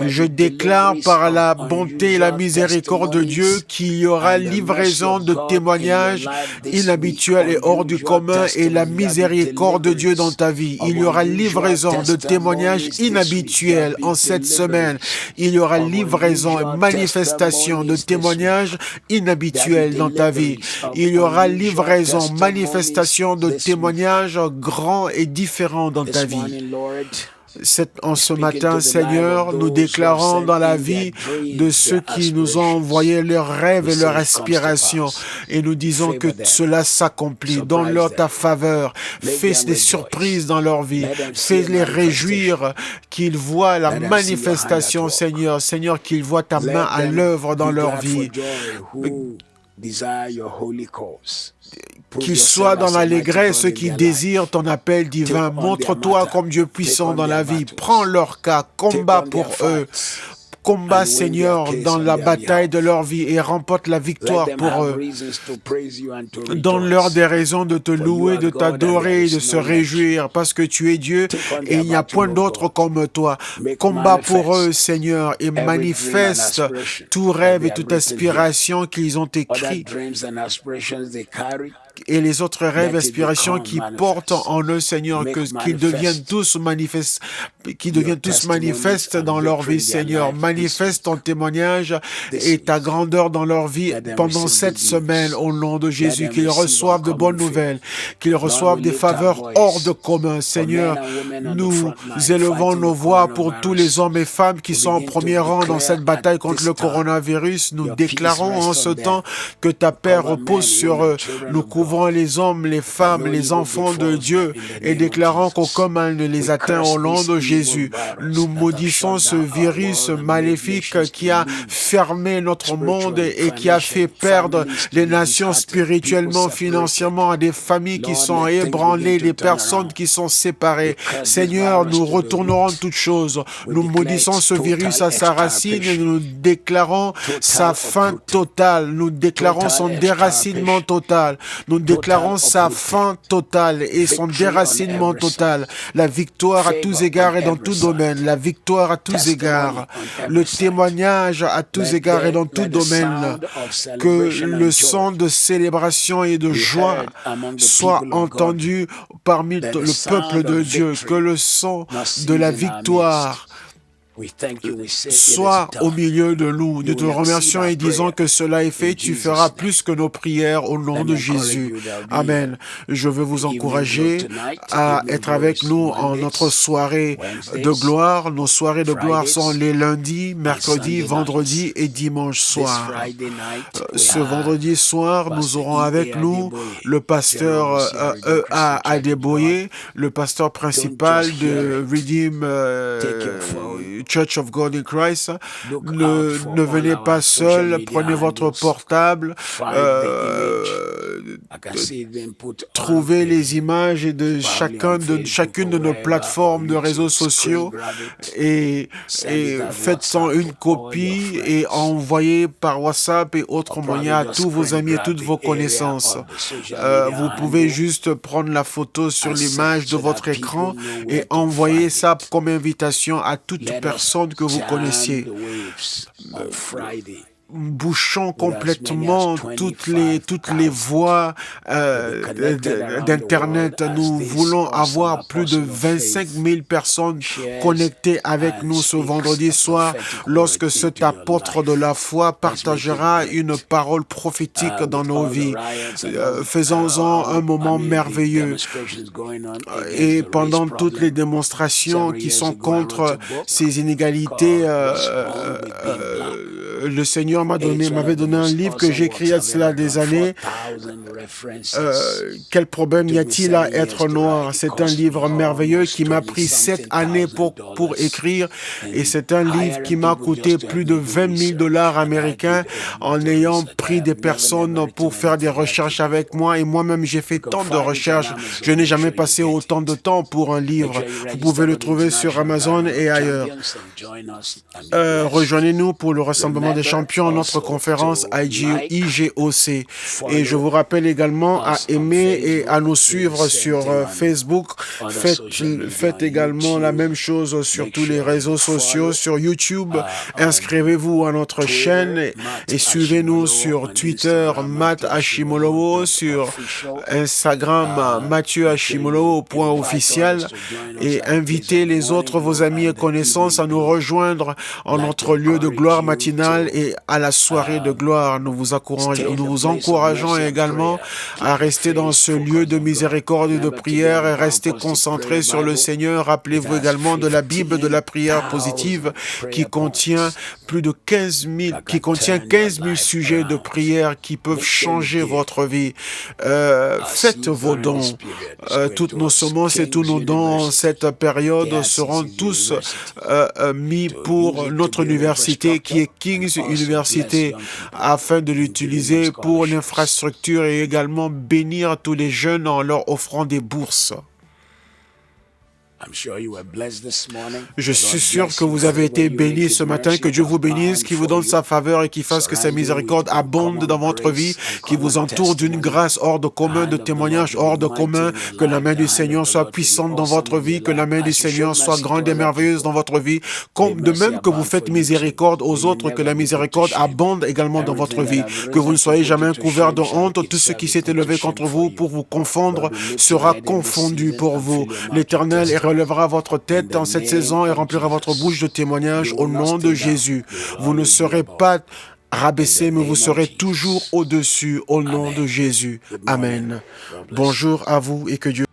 Je déclare par la bonté et la miséricorde de Dieu qu'il y aura livraison de témoignages inhabituels et hors du commun et la miséricorde de Dieu dans ta vie. Il y aura livraison de témoignages inhabituels en cette semaine. Il y aura livraison et manifestation de témoignages inhabituels dans ta vie. Il y aura livraison, manifestation de témoignages grands et différents dans ta vie. En ce matin, Seigneur, nous déclarons dans la vie de ceux qui nous ont envoyé leurs rêves et leurs aspirations, et nous disons que cela s'accomplit. Donne-leur ta faveur, fais des surprises dans leur vie, fais-les réjouir, qu'ils voient la manifestation, Seigneur, qu'ils voient ta main à l'œuvre dans leur vie. Qu'ils soient dans l'allégresse, ceux qui désirent ton appel divin. Montre-toi comme Dieu puissant dans la vie. Prends leur cas, combat pour eux. Combat, Seigneur, dans la bataille de leur vie et remporte la victoire pour eux. Donne-leur des raisons de te louer, de t'adorer et de se réjouir parce que tu es Dieu et il n'y a point d'autre comme toi. Combat pour eux, Seigneur, et manifeste tout rêve et toute aspiration qu'ils ont écrit et les autres rêves et aspirations qui portent en eux, Seigneur, qu'ils deviennent tous manifestes, dans leur vie, Seigneur. Manifeste ton témoignage et ta grandeur dans leur vie pendant cette semaine, au nom de Jésus, qu'ils reçoivent de bonnes nouvelles, qu'ils reçoivent des faveurs hors de commun, Seigneur. Nous élevons nos voix pour tous les hommes et femmes qui sont en premier rang dans cette bataille contre le coronavirus. Nous déclarons en ce temps que ta paix repose sur eux. Nous couvrons les hommes, les femmes, les enfants de Dieu et déclarons qu'aucun mal ne les atteint au nom de Jésus. Nous maudissons ce virus maléfique qui a fermé notre monde et qui a fait perdre les nations spirituellement, financièrement, à des familles qui sont ébranlées, des personnes qui sont séparées. Seigneur, nous retournerons toutes choses. Nous maudissons ce virus à sa racine et nous déclarons sa fin totale. Nous déclarons son déracinement total. Nous déclarons sa fin totale et son déracinement total. La victoire à tous égards et dans tout domaine. La victoire à tous égards. Le témoignage à tous égards et dans tout domaine. Que le son de célébration et de joie soit entendu parmi le peuple de Dieu. Que le son de la victoire sois au milieu de nous. Nous te remercions et disons que cela est fait. Tu feras plus que nos prières au nom de Jésus. Amen. Je veux vous encourager à être avec nous en notre soirée de gloire. Nos soirées de gloire sont les lundis, mercredis, vendredis et dimanche soir. Ce vendredi soir, nous aurons avec nous le pasteur E.A. Adeboye, le pasteur principal de Redeem Church of God in Christ. Ne venez pas seul, prenez votre portable, trouvez les images de chacune de nos plateformes de réseaux sociaux et faites-en une copie et envoyez par WhatsApp et autres moyens à tous vos amis et toutes vos connaissances. Vous pouvez juste prendre la photo sur l'image de votre écran et envoyer ça comme invitation à toute personne que vous connaissiez. Bouchons complètement toutes les voies d'Internet. Nous voulons avoir plus de 25 000 personnes connectées avec nous ce vendredi soir lorsque cet apôtre de la foi partagera une parole prophétique dans nos vies. Faisons-en un moment merveilleux. Et pendant toutes les démonstrations qui sont contre ces inégalités le Seigneur m'avait donné un livre que j'ai écrit il y a cela des années. Quel problème y a-t-il à être noir? C'est un livre merveilleux qui m'a pris 7 années pour écrire, et c'est un livre qui m'a coûté plus de 20 000 $ américains en ayant pris des personnes pour faire des recherches avec moi, et moi-même j'ai fait tant de recherches. Je n'ai jamais passé autant de temps pour un livre. Vous pouvez le trouver sur Amazon et ailleurs. Rejoignez-nous pour le Rassemblement des champions, notre conférence IGOC. Et je vous rappelle également à aimer et à nous suivre sur Facebook. Faites également la même chose sur tous les réseaux sociaux, sur YouTube. Inscrivez-vous à notre chaîne et suivez-nous sur Twitter, Matt Ashimolowo, sur Instagram, Mathieu Ashimolowo, .officiel, et invitez les autres, vos amis et connaissances, à nous rejoindre en notre lieu de gloire matinale et à la soirée de gloire. Nous vous encourageons également à rester dans ce lieu de miséricorde et de prière et rester concentrés sur le Seigneur. Rappelez-vous également de la Bible de la prière positive qui contient plus de 15 000 sujets de prière qui peuvent changer votre vie. Faites vos dons. Toutes nos semences et tous nos dons en cette période seront tous mis pour notre université qui est King's University, afin de l'utiliser pour l'infrastructure et également bénir tous les jeunes en leur offrant des bourses. Je suis sûr que vous avez été bénis ce matin, que Dieu vous bénisse, qu'il vous donne sa faveur et qu'il fasse que sa miséricorde abonde dans votre vie, qu'il vous entoure d'une grâce hors de commun, de témoignages hors de commun, que la main du Seigneur soit puissante dans votre vie, que la main du Seigneur soit grande et merveilleuse dans votre vie, de même que vous faites miséricorde aux autres, que la miséricorde abonde également dans votre vie, que vous ne soyez jamais couvert de honte. Tout ce qui s'est élevé contre vous pour vous confondre sera confondu pour vous. L'Éternel relèvera votre tête en cette saison et remplira votre bouche de témoignages au nom de Jésus. Vous ne serez pas rabaissé, mais vous serez toujours au-dessus au nom de Jésus. Amen. Bonjour à vous et que Dieu